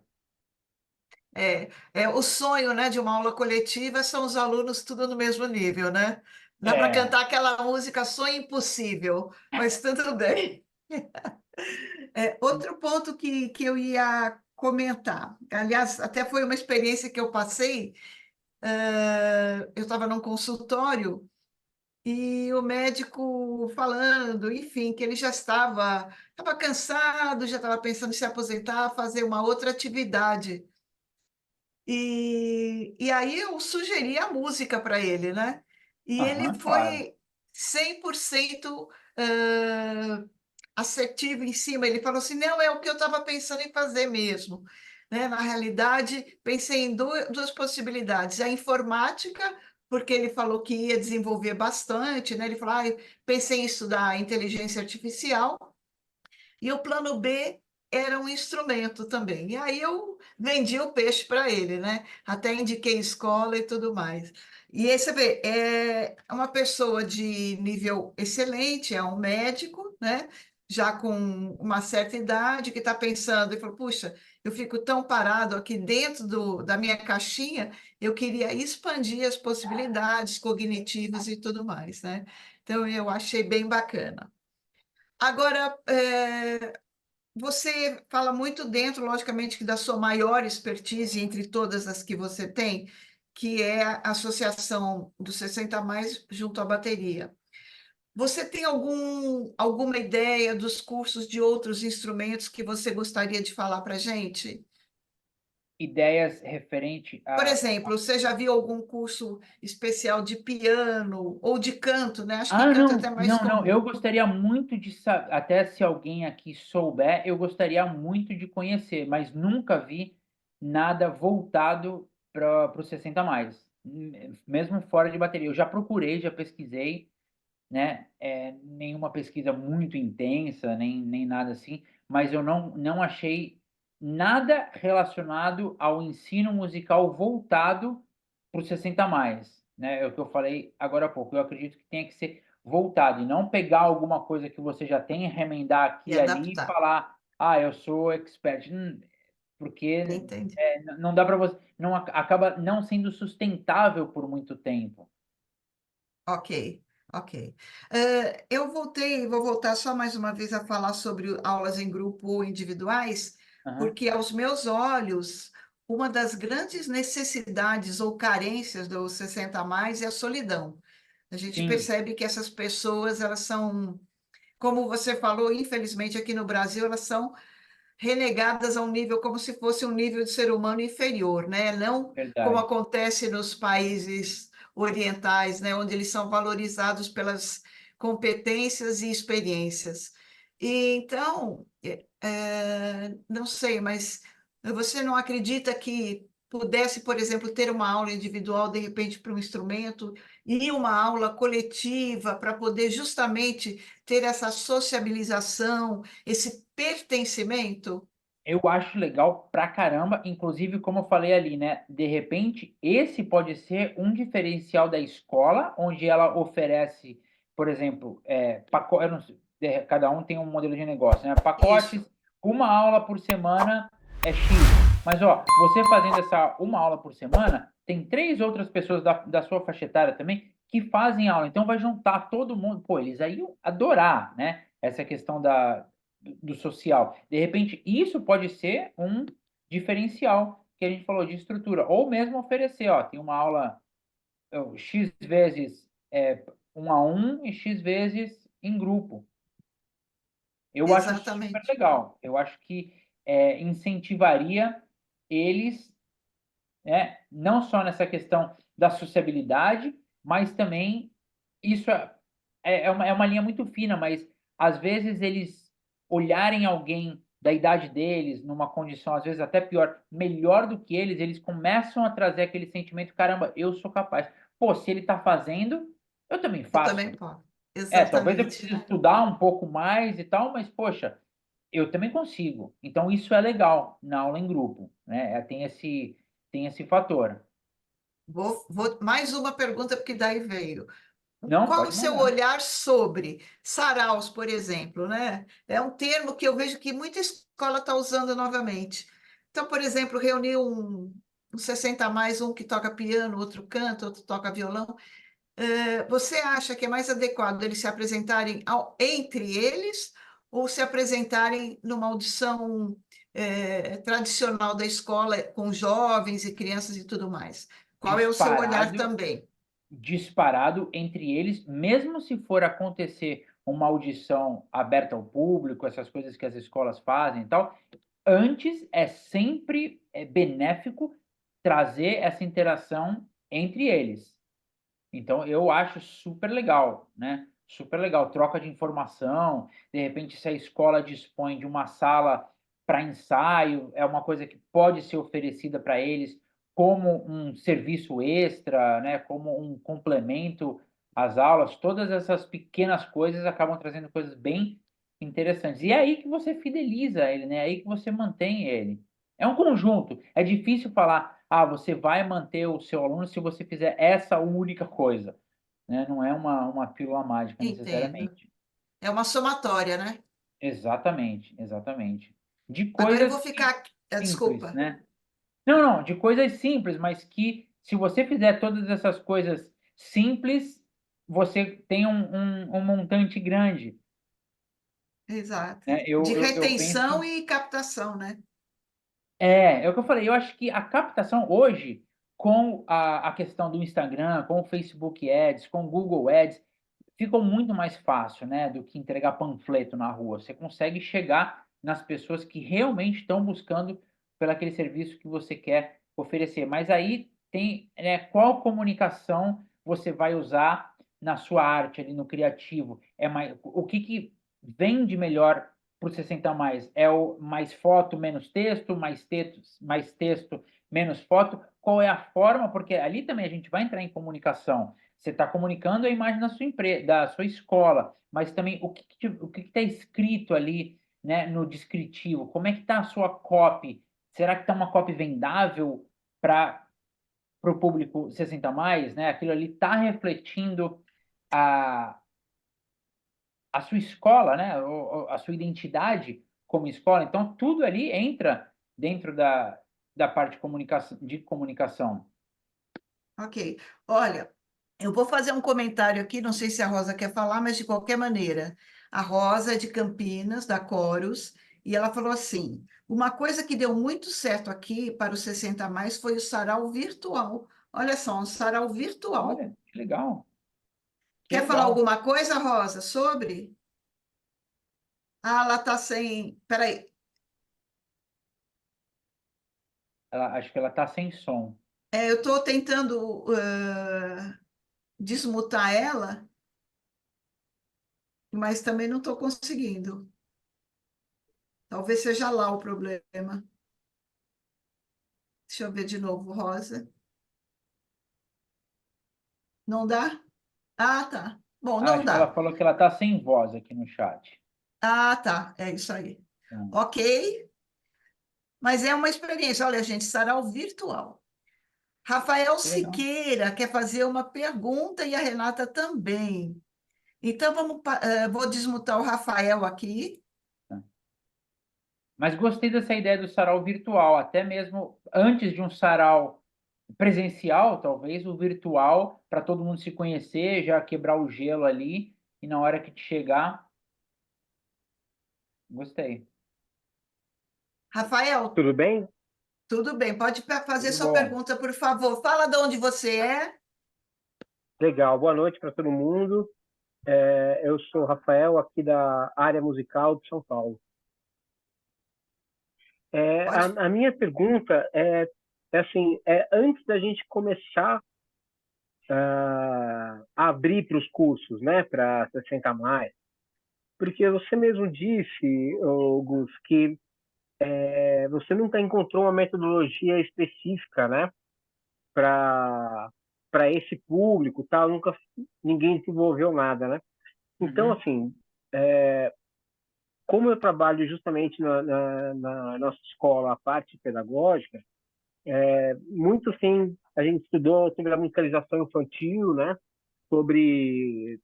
o sonho, né, de uma aula coletiva são os alunos tudo no mesmo nível, né? Dá para É, cantar aquela música Sonho Impossível, mas tudo bem. Outro ponto que eu ia comentar, aliás, até foi uma experiência que eu passei, eu estava num consultório e o médico falando, enfim, que ele já estava cansado, já estava pensando em se aposentar, fazer uma outra atividade. E aí eu sugeri a música para ele, né? E ele aham, claro. foi 100% assertivo em cima. Ele falou assim: não, é o que eu estava pensando em fazer mesmo. Né? Na realidade, pensei em duas possibilidades: a informática, porque ele falou que ia desenvolver bastante, né? Ele falou: pensei em estudar inteligência artificial. E o plano B era um instrumento também. E aí eu vendi o peixe para ele, né? Até indiquei escola e tudo mais. E aí você vê, é uma pessoa de nível excelente, é um médico, né? Já com uma certa idade, que está pensando, e falou, puxa, eu fico tão parado aqui dentro da minha caixinha, eu queria expandir as possibilidades cognitivas e tudo mais, né? Então, eu achei bem bacana. Agora, você fala muito dentro, logicamente, que da sua maior expertise entre todas as que você tem, que é a associação do 60 mais junto à bateria. Você tem alguma ideia dos cursos de outros instrumentos que você gostaria de falar para a gente? Ideias referente Por a. exemplo, você já viu algum curso especial de piano ou de canto, né? Acho que Ah, canto é não, até mais não, não. Eu comum. gostaria muito de saber, até se alguém aqui souber, eu gostaria muito de conhecer, mas nunca vi nada voltado para os 60 mais, mesmo fora de bateria. Eu já procurei, já pesquisei, né? Nenhuma pesquisa muito intensa, nem nada assim, mas eu não achei nada relacionado ao ensino musical voltado para os 60 mais, né? É o que eu falei agora há pouco. Eu acredito que tenha que ser voltado e não pegar alguma coisa que você já tem, remendar E aqui e ali e adaptar. falar, ah, eu sou expert. Porque Entendi. não dá para você, não acaba não sendo sustentável por muito tempo. Ok, ok. Vou voltar só mais uma vez a falar sobre aulas em grupo ou individuais, Aham. porque aos meus olhos, uma das grandes necessidades ou carências dos 60 a mais é a solidão. A gente Sim, percebe que essas pessoas, elas são, como você falou, infelizmente aqui no Brasil, elas são renegadas a um nível como se fosse um nível de ser humano inferior, né? Não como verdade. acontece nos países orientais, né? Onde eles são valorizados pelas competências e experiências. E então, não sei, mas você não acredita que pudesse, por exemplo, ter uma aula individual, de repente, para um instrumento, e uma aula coletiva para poder justamente ter essa sociabilização, esse pertencimento? Eu acho legal pra caramba, inclusive, como eu falei ali, né? De repente, esse pode ser um diferencial da escola, onde ela oferece, por exemplo, pacote, eu não sei, cada um tem um modelo de negócio, né? Pacotes, Isso, uma aula por semana é X. Mas, ó, você fazendo essa uma aula por semana, tem três outras pessoas da sua faixa etária também que fazem aula. Então, vai juntar todo mundo. Pô, eles aí iam adorar, né? Essa questão do social. De repente, isso pode ser um diferencial que a gente falou de estrutura, ou mesmo oferecer, ó, tem uma aula X vezes um a um e X vezes em grupo. Eu acho super exatamente. legal. Eu acho que incentivaria eles, né, não só nessa questão da sociabilidade, mas também isso é uma linha muito fina, mas às vezes eles olharem alguém da idade deles, numa condição às vezes até pior, melhor do que eles começam a trazer aquele sentimento, caramba, eu sou capaz. Pô, se ele está fazendo, eu também Eu também faço. posso. Talvez eu Exatamente. precise estudar um pouco mais e tal, mas poxa, eu também consigo. Então isso é legal na aula em grupo, né? Tem esse fator. Mais uma pergunta, porque daí veio. Não, Qual o pode seu mandar. olhar sobre saraus, por exemplo, né? É um termo que eu vejo que muita escola está usando novamente. Então, por exemplo, reunir um 60 a mais, um que toca piano, outro canta, outro toca violão. Você acha que é mais adequado eles se apresentarem entre eles ou se apresentarem numa audição tradicional da escola com jovens e crianças e tudo mais? Qual é o seu olhar Disparado, também? disparado entre eles, mesmo se for acontecer uma audição aberta ao público, essas coisas que as escolas fazem e tal, antes é sempre benéfico trazer essa interação entre eles. Então eu acho super legal, né, super legal, troca de informação, de repente se a escola dispõe de uma sala para ensaio, é uma coisa que pode ser oferecida para eles como um serviço extra, né, como um complemento às aulas, todas essas pequenas coisas acabam trazendo coisas bem interessantes. E é aí que você fideliza ele, né, é aí que você mantém ele. É um conjunto, é difícil falar: "Ah, você vai manter o seu aluno se você fizer essa única coisa", né, não é uma pílula mágica Entendo. necessariamente. É uma somatória, né? Exatamente, exatamente. De Agora eu vou coisas ficar. simples, Desculpa. né. Não, não, de coisas simples, mas que se você fizer todas essas coisas simples, você tem um montante grande, Exato. né. De Eu retenção penso e captação, né? é o que eu falei, eu acho que a captação hoje, com a questão do Instagram, com o Facebook Ads, com o Google Ads, ficou muito mais fácil, né, do que entregar panfleto na rua. Você consegue chegar nas pessoas que realmente estão buscando pelo aquele serviço que você quer oferecer. Mas aí tem, né, qual comunicação você vai usar na sua arte ali, no criativo? É mais o que que vende melhor para o 60 mais? É o mais foto, menos texto, mais texto, menos foto? Qual é a forma? Porque ali também a gente vai entrar em comunicação. Você está comunicando a imagem da sua empresa, da sua escola, mas também o que está escrito ali, né, no descritivo? Como é que está a sua copy? Será que está uma copy vendável para o público 60 mais, né? Aquilo ali está refletindo a, a sua escola, né? A sua identidade como escola. Então, tudo ali entra dentro da parte de comunicação. Ok. Olha, eu vou fazer um comentário aqui, não sei se a Rosa quer falar, mas de qualquer maneira. A Rosa é de Campinas, da Corus, e ela falou assim: uma coisa que deu muito certo aqui para o 60 a mais foi o sarau virtual. Olha só, um sarau virtual. Olha, que legal, que Quer falar legal. alguma coisa, Rosa, sobre? Ah, ela está sem. Peraí, Acho que ela está sem som. eu estou tentando desmutar ela, mas também não estou conseguindo. Talvez seja lá o problema. Deixa eu ver de novo, Rosa. Não dá? Ah, tá. Bom, não Acho que ela dá. falou que ela está sem voz aqui no chat. Ah, tá. É isso aí. Hum, Ok, mas é uma experiência. Olha, gente, sarau virtual. Rafael que legal. Siqueira quer fazer uma pergunta e a Renata também. Então, vou desmutar o Rafael aqui. Tá. Mas gostei dessa ideia do sarau virtual, até mesmo antes de um sarau presencial, talvez o virtual, para todo mundo se conhecer, já quebrar o gelo ali, e na hora que te chegar, gostei. Rafael, Tudo bem? tudo bem, pode fazer Tudo sua bom. pergunta, por favor. Fala de onde você é. Legal. Boa noite para todo mundo. Eu sou o Rafael, aqui da área musical de São Paulo. Pode. A minha pergunta é assim, antes da gente começar a abrir para os cursos, né, para 60 mais, porque você mesmo disse, Gus, que você nunca encontrou uma metodologia específica, né, para esse público, tal, nunca ninguém desenvolveu nada, né? Então, Uhum. assim, como eu trabalho justamente na nossa escola, a parte pedagógica, muito assim, a gente estudou sobre a musicalização infantil, né? Sobre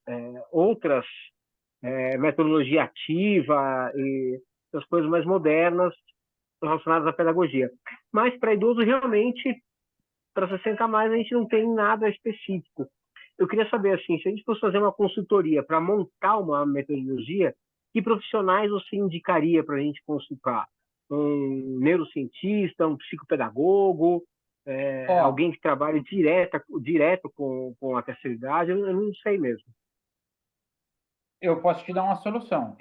outras metodologia ativa e as coisas mais modernas. relacionadas à pedagogia. Mas para idoso, realmente, para 60 a mais, a gente não tem nada específico. Eu queria saber, assim, se a gente fosse fazer uma consultoria para montar uma metodologia, que profissionais você indicaria para a gente consultar? Um neurocientista, um psicopedagogo, Ó, alguém que trabalhe direto com a terceira idade? Eu não sei mesmo. eu posso te dar uma solução.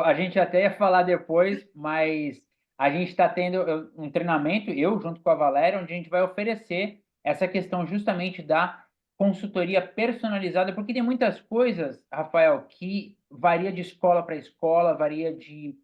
A gente até ia falar depois, mas a gente está tendo um treinamento, eu junto com a Valéria, onde a gente vai oferecer essa questão justamente da consultoria personalizada, porque tem muitas coisas, Rafael, que varia de escola para escola, varia de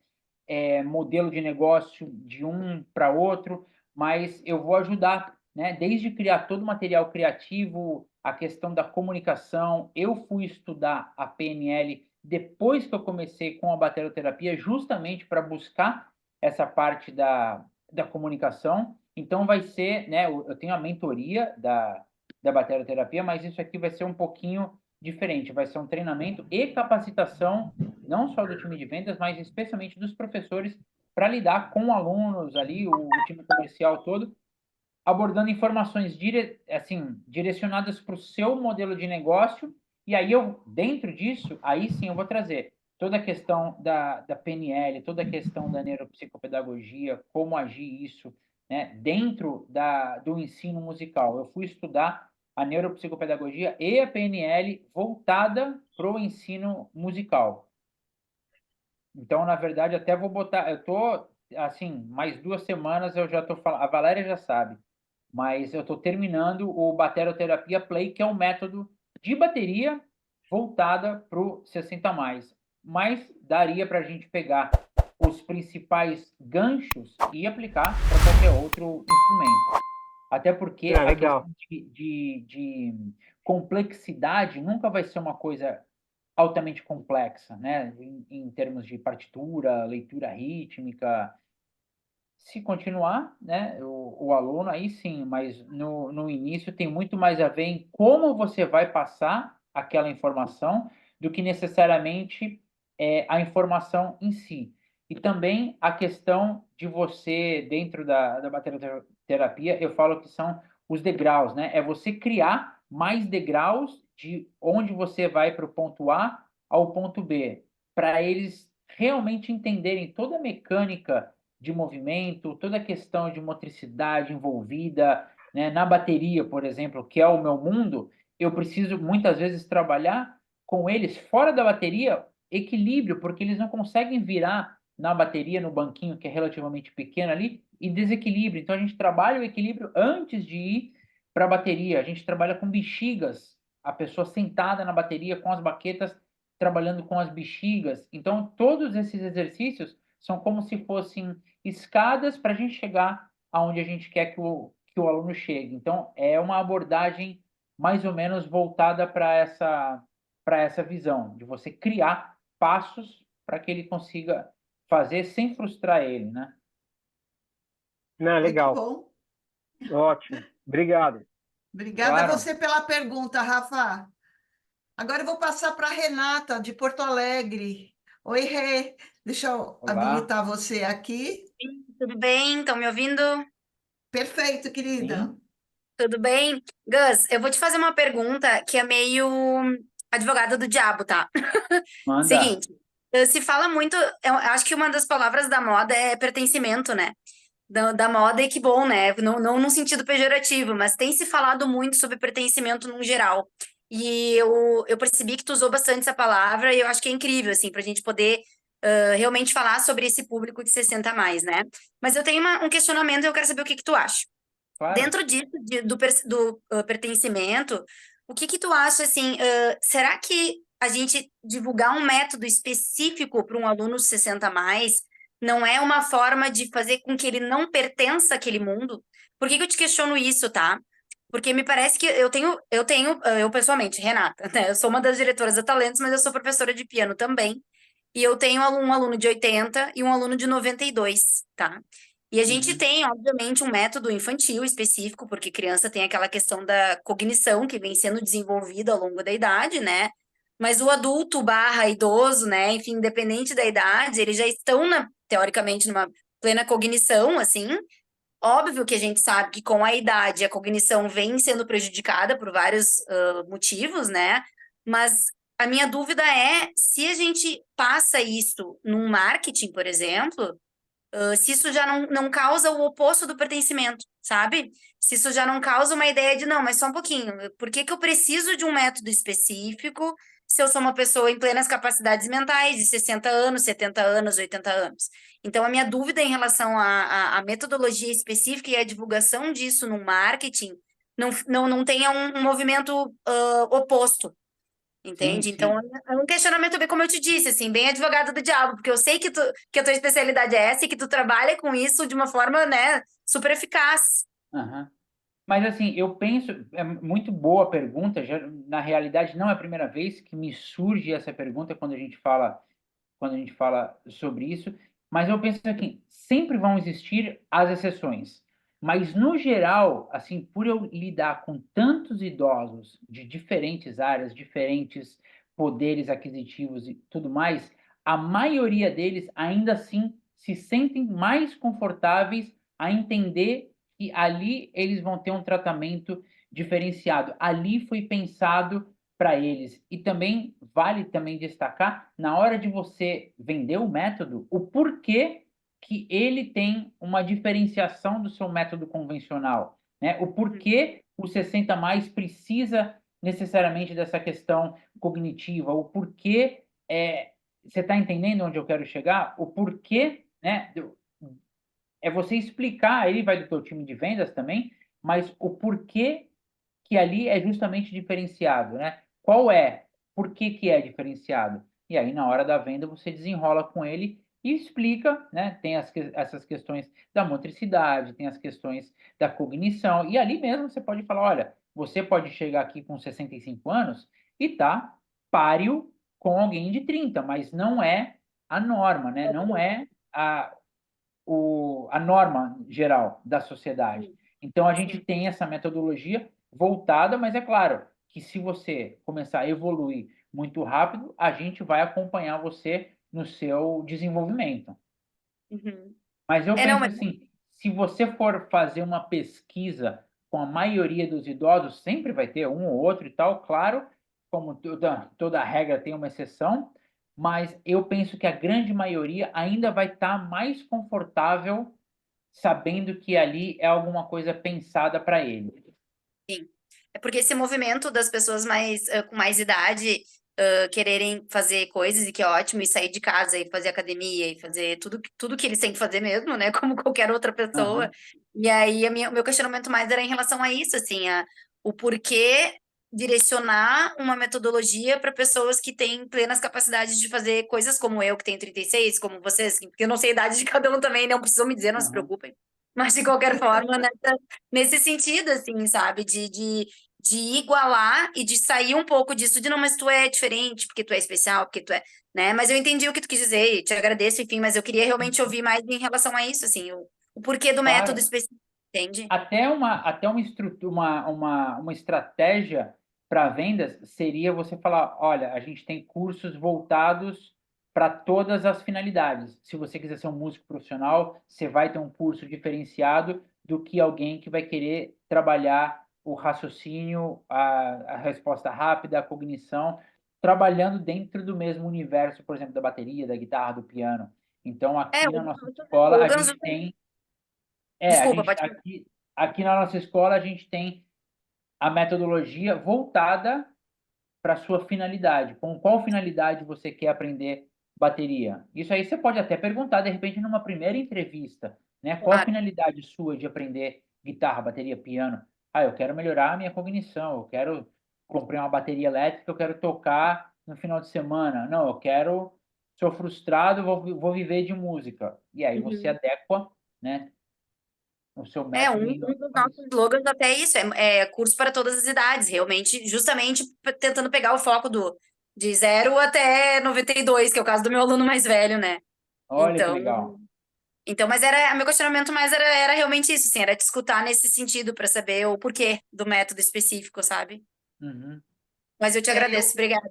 modelo de negócio de um para outro, mas eu vou ajudar, né? Desde criar todo o material criativo, a questão da comunicação. Eu fui estudar a PNL depois que eu comecei com a bacterioterapia, justamente para buscar essa parte da comunicação. Então, vai ser, né? Eu tenho a mentoria da bacterioterapia, mas isso aqui vai ser um pouquinho diferente. Vai ser um treinamento e capacitação, não só do time de vendas, mas especialmente dos professores, para lidar com alunos ali, o time comercial todo, abordando informações assim, direcionadas para o seu modelo de negócio. E aí dentro disso, aí sim eu vou trazer toda a questão da PNL, toda a questão da neuropsicopedagogia, como agir isso, né, dentro do ensino musical. Eu fui estudar a neuropsicopedagogia e a PNL voltada para o ensino musical. Então, na verdade, até vou botar. Eu tô assim, mais 2 semanas eu já tô falando. A Valéria já sabe, mas eu tô terminando o Bateroterapia Play, que é um método de bateria voltada para o 60 mais. Mas daria para a gente pegar os principais ganchos e aplicar para qualquer outro instrumento. Até porque a Legal. questão de complexidade nunca vai ser uma coisa altamente complexa, né? Em termos de partitura, leitura rítmica. Se continuar, né, o aluno, aí sim, mas no início tem muito mais a ver em como você vai passar aquela informação do que necessariamente a informação em si. E também a questão de você, dentro da bateria, eu falo que são os degraus, né? É você criar mais degraus de onde você vai para o ponto A ao ponto B, para eles realmente entenderem toda a mecânica de movimento, toda a questão de motricidade envolvida, né? Na bateria, por exemplo, que é o meu mundo, eu preciso muitas vezes trabalhar com eles fora da bateria, equilíbrio, porque eles não conseguem virar na bateria, no banquinho que é relativamente pequeno ali, e desequilíbrio. Então a gente trabalha o equilíbrio antes de ir para a bateria. A gente trabalha com bexigas, a pessoa sentada na bateria com as baquetas, trabalhando com as bexigas. Então todos esses exercícios são como se fossem escadas para a gente chegar aonde a gente quer que o aluno chegue. Então, é uma abordagem mais ou menos voltada para essa visão, de você criar passos para que ele consiga fazer sem frustrar ele, né? Não, Muito legal. bom. Ótimo. Obrigado. Obrigada a Claro. você pela pergunta, Rafa. Agora eu vou passar para a Renata, de Porto Alegre. Oi, Rê. Deixa eu Olá. habilitar você aqui. Tudo bem? Estão me ouvindo? Perfeito, querida. Sim, Tudo bem? Gus, eu vou te fazer uma pergunta que é meio advogada do diabo, tá? manda. Seguinte, se fala muito, eu acho que uma das palavras da moda é pertencimento, né? Da moda, e que bom, né? Não num sentido pejorativo, mas tem se falado muito sobre pertencimento no geral. E eu percebi que tu usou bastante essa palavra e eu acho que é incrível, assim, para a gente poder realmente falar sobre esse público de 60 a mais, né? Mas eu tenho um questionamento e eu quero saber o que que tu acha. Claro. Dentro disso, do pertencimento, o que que tu acha, assim, será que a gente divulgar um método específico para um aluno de 60 a mais não é uma forma de fazer com que ele não pertença àquele mundo? Por que que eu te questiono isso, tá? Porque me parece que eu pessoalmente, Renata, né? Eu sou uma das diretoras da Talentos, mas eu sou professora de piano também. E eu tenho um aluno de 80 e um aluno de 92, tá? E a gente Uhum. tem, obviamente, um método infantil específico, porque criança tem aquela questão da cognição que vem sendo desenvolvida ao longo da idade, né? Mas o adulto barra idoso, né? Enfim, independente da idade, eles já estão teoricamente, numa plena cognição, assim. Óbvio que a gente sabe que com a idade a cognição vem sendo prejudicada por vários motivos, né? Mas a minha dúvida é se a gente passa isso num marketing, por exemplo, se isso já não causa o oposto do pertencimento, sabe? Se isso já não causa uma ideia de, não, mas só um pouquinho, por que que eu preciso de um método específico se eu sou uma pessoa em plenas capacidades mentais, de 60 anos, 70 anos, 80 anos? Então, a minha dúvida em relação à metodologia específica e à divulgação disso no marketing não tenha um movimento oposto. Sim, Entende? Então, sim. é um questionamento bem, como eu te disse, assim, bem advogado do diabo, porque eu sei que a tua especialidade é essa e que tu trabalha com isso de uma forma, né, super eficaz. Aham. Mas assim, eu penso, é muito boa a pergunta, já, na realidade não é a primeira vez que me surge essa pergunta quando a gente fala sobre isso, mas eu penso que sempre vão existir as exceções. Mas no geral, assim, por eu lidar com tantos idosos de diferentes áreas, diferentes poderes aquisitivos e tudo mais, a maioria deles ainda assim se sentem mais confortáveis a entender que ali eles vão ter um tratamento diferenciado. Ali foi pensado para eles. E também vale também destacar, na hora de você vender o método, o porquê que ele tem uma diferenciação do seu método convencional, né? O porquê o 60 mais precisa necessariamente dessa questão cognitiva, o porquê você está entendendo onde eu quero chegar? O porquê, né? É você explicar, aí vai do teu time de vendas também, mas o porquê que ali é justamente diferenciado, né? Qual é? Por que que é diferenciado? E aí, na hora da venda, você desenrola com ele e explica, né? Tem essas questões da motricidade, tem as questões da cognição, e ali mesmo você pode falar, olha, você pode chegar aqui com 65 anos e tá páreo com alguém de 30, mas não é a norma, né? Não é a norma geral da sociedade. Então, a gente Sim. tem essa metodologia voltada, mas é claro que se você começar a evoluir muito rápido, a gente vai acompanhar você no seu desenvolvimento. Uhum. Mas eu Não, penso mas assim, se você for fazer uma pesquisa com a maioria dos idosos, sempre vai ter um ou outro e tal, claro, como toda regra tem uma exceção, mas eu penso que a grande maioria ainda vai estar mais confortável sabendo que ali é alguma coisa pensada para ele. sim. É porque esse movimento das pessoas mais com mais idade quererem fazer coisas e que é ótimo, e sair de casa e fazer academia e fazer tudo que eles têm que fazer mesmo, né? Como qualquer outra pessoa. Aham, E aí o meu questionamento mais era em relação a isso, assim, o porquê direcionar uma metodologia para pessoas que têm plenas capacidades de fazer coisas como eu, que tenho 36, como vocês, porque eu não sei a idade de cada um também, não precisam me dizer, não se aham. preocupem. Mas de qualquer forma, nesse sentido, assim, sabe? De igualar e de sair um pouco disso de não, mas tu é diferente, porque tu é especial, porque tu é, né? Mas eu entendi o que tu quis dizer, e te agradeço, enfim, mas eu queria realmente ouvir mais em relação a isso, assim, o porquê do método Claro. específico, entende? Até uma estrutura, uma estratégia para vendas seria você falar, olha, a gente tem cursos voltados para todas as finalidades. Se você quiser ser um músico profissional, você vai ter um curso diferenciado do que alguém que vai querer trabalhar o raciocínio, a resposta rápida, a cognição, trabalhando dentro do mesmo universo, por exemplo, da bateria, da guitarra, do piano. Então, aqui na nossa escola, O a Guns, gente tem a desculpa, gente pode falar. aqui na nossa escola a gente tem a metodologia voltada para a sua finalidade. Com qual finalidade você quer aprender bateria? Isso aí você pode até perguntar de repente numa primeira entrevista, né? Qual a Claro. finalidade sua de aprender guitarra, bateria, piano? Ah, eu quero melhorar a minha cognição, eu quero comprar uma bateria elétrica, eu quero tocar no final de semana. Não, eu quero, sou frustrado, vou viver de música. E aí você Uhum. adequa, né, o seu método Um indo dos a nossos isso. slogans até é isso, é curso para todas as idades, realmente, justamente tentando pegar o foco de 0 até 92, que é o caso do meu aluno mais velho, né? Olha que Então, legal. mas meu questionamento mais era realmente isso, assim, era te escutar nesse sentido para saber o porquê do método específico, sabe? Uhum. Mas eu te É, agradeço, obrigada.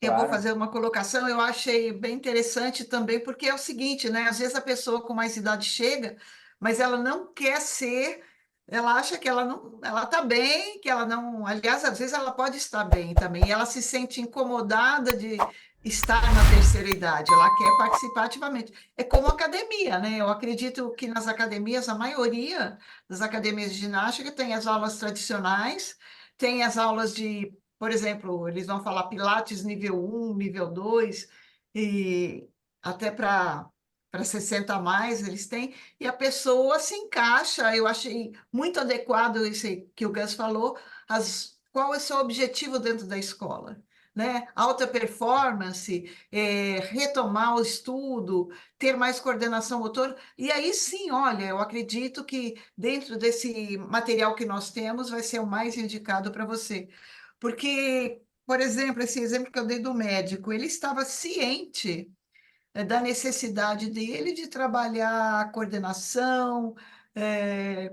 Eu vou Claro. fazer uma colocação, eu achei bem interessante também, porque é o seguinte, né? Às vezes a pessoa com mais idade chega, mas ela não quer ser, ela acha que ela não, ela está bem, que ela não, aliás, às vezes ela pode estar bem também, e ela se sente incomodada de estar na terceira idade, ela quer participar ativamente. É como academia, né? Eu acredito que nas academias, a maioria das academias de ginástica tem as aulas tradicionais, tem as aulas de, por exemplo, eles vão falar Pilates nível 1, nível 2 e até para 60 a mais eles têm, e a pessoa se encaixa. Eu achei muito adequado isso aí que o Gus falou, qual é o seu objetivo dentro da escola? Né? Alta performance, retomar o estudo, ter mais coordenação motor, e aí sim, olha, eu acredito que dentro desse material que nós temos vai ser o mais indicado para você. Porque, por exemplo, esse exemplo que eu dei do médico, ele estava ciente da necessidade dele de trabalhar a coordenação,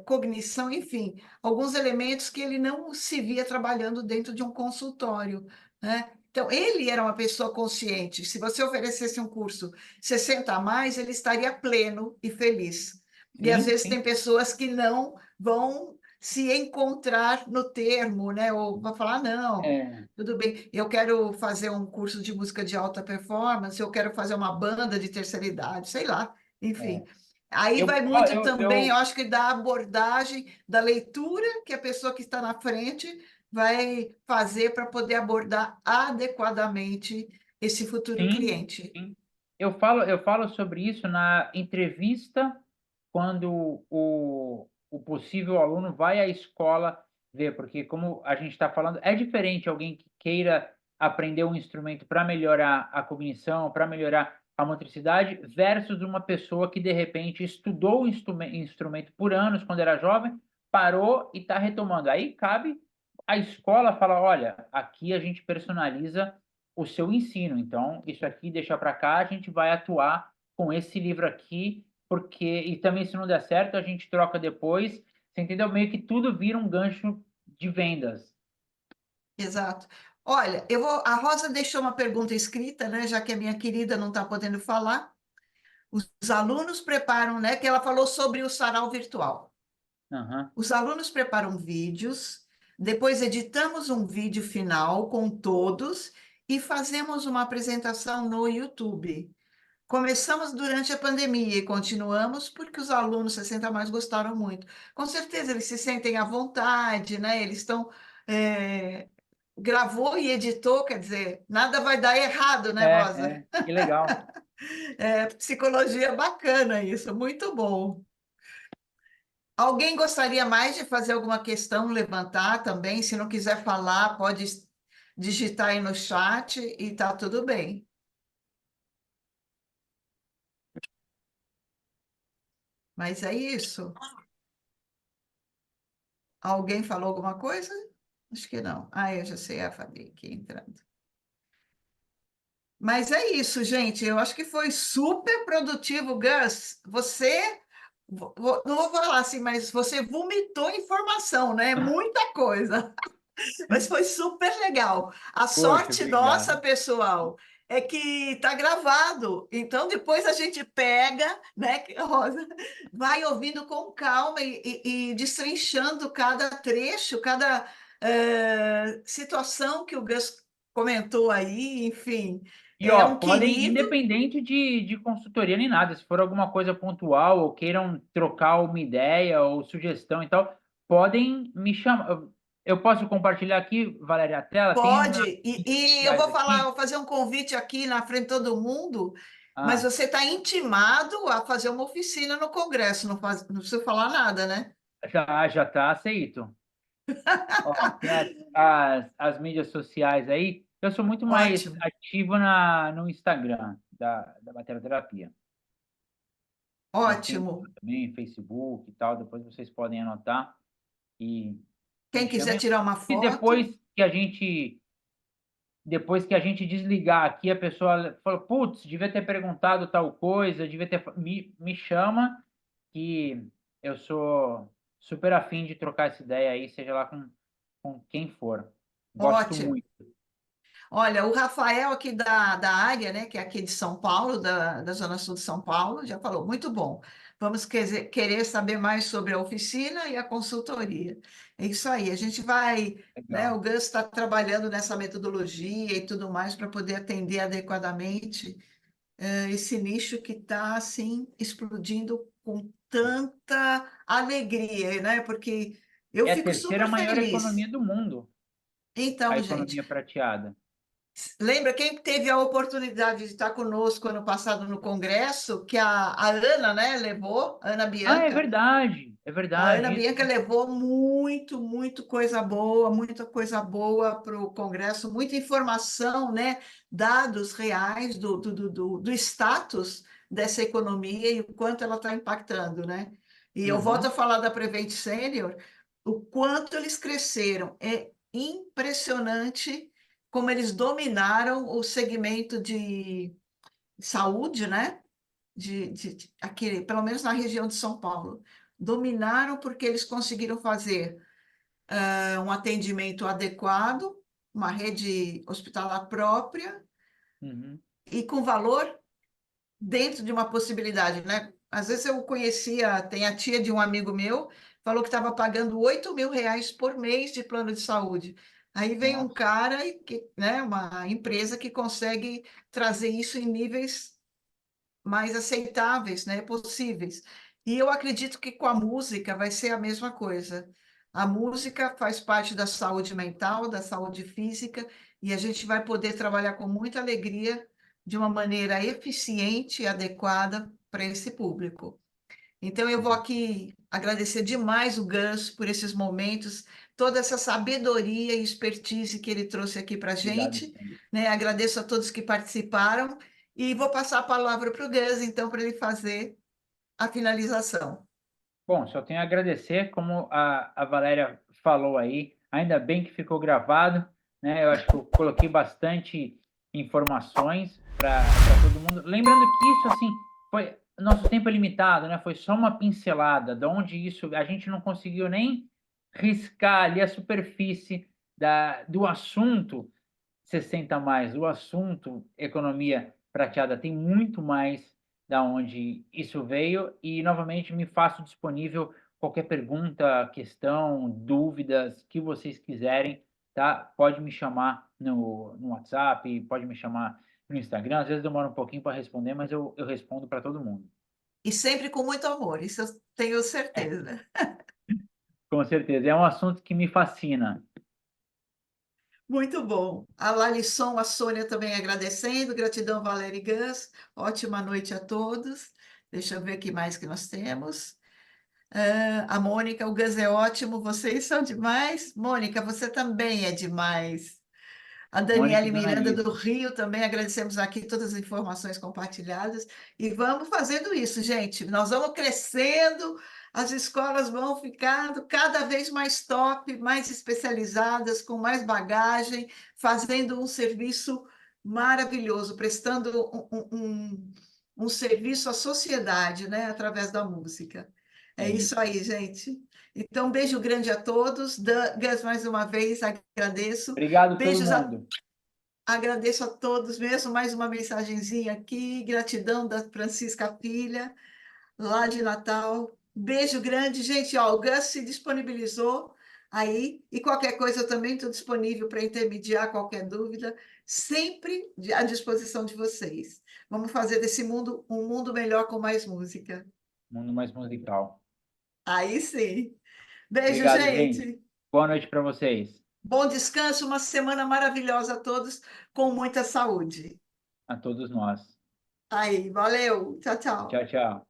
cognição, enfim, alguns elementos que ele não se via trabalhando dentro de um consultório, né? Então, ele era uma pessoa consciente. Se você oferecesse um curso 60 a mais, ele estaria pleno e feliz. E às Sim, vezes sim. tem pessoas que não vão se encontrar no termo, né? Ou vão falar, não, É, tudo bem, eu quero fazer um curso de música de alta performance, eu quero fazer uma banda de terceira idade, sei lá, enfim. é. Aí Eu, vai ó, muito também, eu acho que da abordagem, da leitura que a pessoa que está na frente vai fazer para poder abordar adequadamente esse futuro sim, cliente. sim. Eu falo sobre isso na entrevista quando o possível aluno vai à escola ver, porque como a gente está falando, é diferente alguém que queira aprender um instrumento para melhorar a cognição, para melhorar a motricidade, versus uma pessoa que de repente estudou o instrumento por anos quando era jovem, parou e está retomando. Aí cabe a escola falar, olha, aqui a gente personaliza o seu ensino. Então, isso aqui deixa para cá, a gente vai atuar com esse livro aqui, porque e também se não der certo, a gente troca depois. Você entendeu? Meio que tudo vira um gancho de vendas. Exato. Olha, a Rosa deixou uma pergunta escrita, né, já que a minha querida não está podendo falar. Os alunos preparam, né, que ela falou sobre o sarau virtual. Aham. Os alunos preparam vídeos, depois editamos um vídeo final com todos e fazemos uma apresentação no YouTube. Começamos durante a pandemia e continuamos porque os alunos 60 mais gostaram muito. Com certeza eles se sentem à vontade, né? Eles estão. Gravou e editou, quer dizer, nada vai dar errado, né, Rosa? Que legal. Psicologia bacana isso, muito bom. Alguém gostaria mais de fazer alguma questão, levantar também? Se não quiser falar, pode digitar aí no chat e tá tudo bem. Mas é isso. Alguém falou alguma coisa? Acho que não. Ah, eu já sei a Fabi aqui entrando. Mas é isso, gente. Eu acho que foi super produtivo, Gus. Você, não vou falar assim, mas você vomitou informação, né? Muita coisa. Mas foi super legal. A Poxa, sorte nossa, obrigado. pessoal, é que está gravado. Então, depois a gente pega, né, Rosa, vai ouvindo com calma e destrinchando cada trecho, cada situação que o Gus comentou aí, enfim. E É ó, um podem, querido. independente de consultoria nem nada, se for alguma coisa pontual ou queiram trocar uma ideia ou sugestão e tal, podem me chamar. Eu posso compartilhar aqui, Valéria, a tela? Tem um nas Pode, redes e eu sociais vou falar, aqui. vou fazer um convite aqui na frente de todo mundo, mas Ah, você está intimado a fazer uma oficina no Congresso, não precisa falar nada, né? já está aceito. Ó, tem as mídias sociais aí. Eu sou muito mais Ótimo, ativo no Instagram da Bacterioterapia. Mas tem o ótimo. outro também, Facebook e tal. Depois vocês podem anotar e me Quem quiser chamem. tirar uma E foto, depois que a gente desligar aqui, a pessoa fala, putz, devia ter perguntado tal coisa, devia ter. Me chama, que eu sou super afim de trocar essa ideia aí, seja lá com quem for. Gosto ótimo. muito. Olha, o Rafael aqui da área, né, que é aqui de São Paulo, da Zona Sul de São Paulo, já falou, muito bom. Vamos querer saber mais sobre a oficina e a consultoria. É isso aí, a gente vai, né, o Legal. Gus está trabalhando nessa metodologia e tudo mais para poder atender adequadamente esse nicho que está, assim, explodindo com tanta alegria, né? Porque eu É a fico terceira super maior feliz. economia do mundo, a Então, gente, economia prateada. lembra quem teve a oportunidade de estar conosco ano passado no Congresso, que a Ana, né, levou, a Ana Ah, Bianca? é A Ana verdade, isso. Bianca levou muita coisa boa para o Congresso, muita informação, né, dados reais do status dessa economia e o quanto ela está impactando, né? E eu volto a Uhum, falar da Prevent Senior, o quanto eles cresceram. É impressionante como eles dominaram o segmento de saúde, né? Aqui, pelo menos na região de São Paulo. Dominaram porque eles conseguiram fazer um atendimento adequado, uma rede hospitalar própria uhum. e com valor dentro de uma possibilidade, né? Às vezes eu conhecia, tem a tia de um amigo meu, falou que estava pagando R$ 8.000 por mês de plano de saúde. Aí vem um Nossa, cara, né, uma empresa que consegue trazer isso em níveis mais aceitáveis, né, possíveis. E eu acredito que com a música vai ser a mesma coisa. A música faz parte da saúde mental, da saúde física, e a gente vai poder trabalhar com muita alegria, de uma maneira eficiente e adequada para esse público. Então, eu vou aqui agradecer demais o Gus por esses momentos, toda essa sabedoria e expertise que ele trouxe aqui para a obrigado gente, sempre. né? Agradeço a todos que participaram e vou passar a palavra para o Gus, então, para ele fazer a finalização. Bom, só tenho a agradecer, como a Valéria falou aí, ainda bem que ficou gravado, né? Eu acho que eu coloquei bastante informações para todo mundo. Lembrando que isso, assim, foi nosso tempo é limitado, né? Foi só uma pincelada, de onde isso a gente não conseguiu nem riscar ali a superfície do assunto 60 mais, o assunto economia prateada tem muito mais da onde isso veio e novamente me faço disponível qualquer pergunta, questão, dúvidas que vocês quiserem, tá? Pode me chamar no WhatsApp, pode me chamar no Instagram, às vezes demora um pouquinho para responder, mas eu respondo para todo mundo. E sempre com muito amor, isso eu tenho certeza. Com certeza, é um assunto que me fascina. Muito bom. A Lalisson, a Sônia também agradecendo. Gratidão, Valéria e Gus. Ótima noite a todos. Deixa eu ver o que mais que nós temos. A Mônica, o Gus é ótimo, vocês são demais. Mônica, você também é demais. A Mônica e Daniele Dona Miranda Alice. do Rio também agradecemos aqui todas as informações compartilhadas e vamos fazendo isso, gente. Nós vamos crescendo, as escolas vão ficando cada vez mais top, mais especializadas, com mais bagagem, fazendo um serviço maravilhoso, prestando um serviço à sociedade, né, através da música. É É isso isso. aí, gente. Então, um beijo grande a todos. Gus, mais uma vez, agradeço. Obrigado todo Beijos mundo. agradeço a todos mesmo. Mais uma mensagenzinha aqui. Gratidão da Francisca Filha, lá de Natal. Beijo grande, gente. Ó, o Gus se disponibilizou aí. E qualquer coisa eu também estou disponível para intermediar qualquer dúvida. Sempre à disposição de vocês. Vamos fazer desse mundo um mundo melhor com mais música. Mundo mais musical. Aí sim. Beijo, Obrigado, gente. gente. Boa noite para vocês. Bom descanso, uma semana maravilhosa a todos, com muita saúde. A todos nós. Aí, valeu. Tchau, Tchau, tchau. tchau.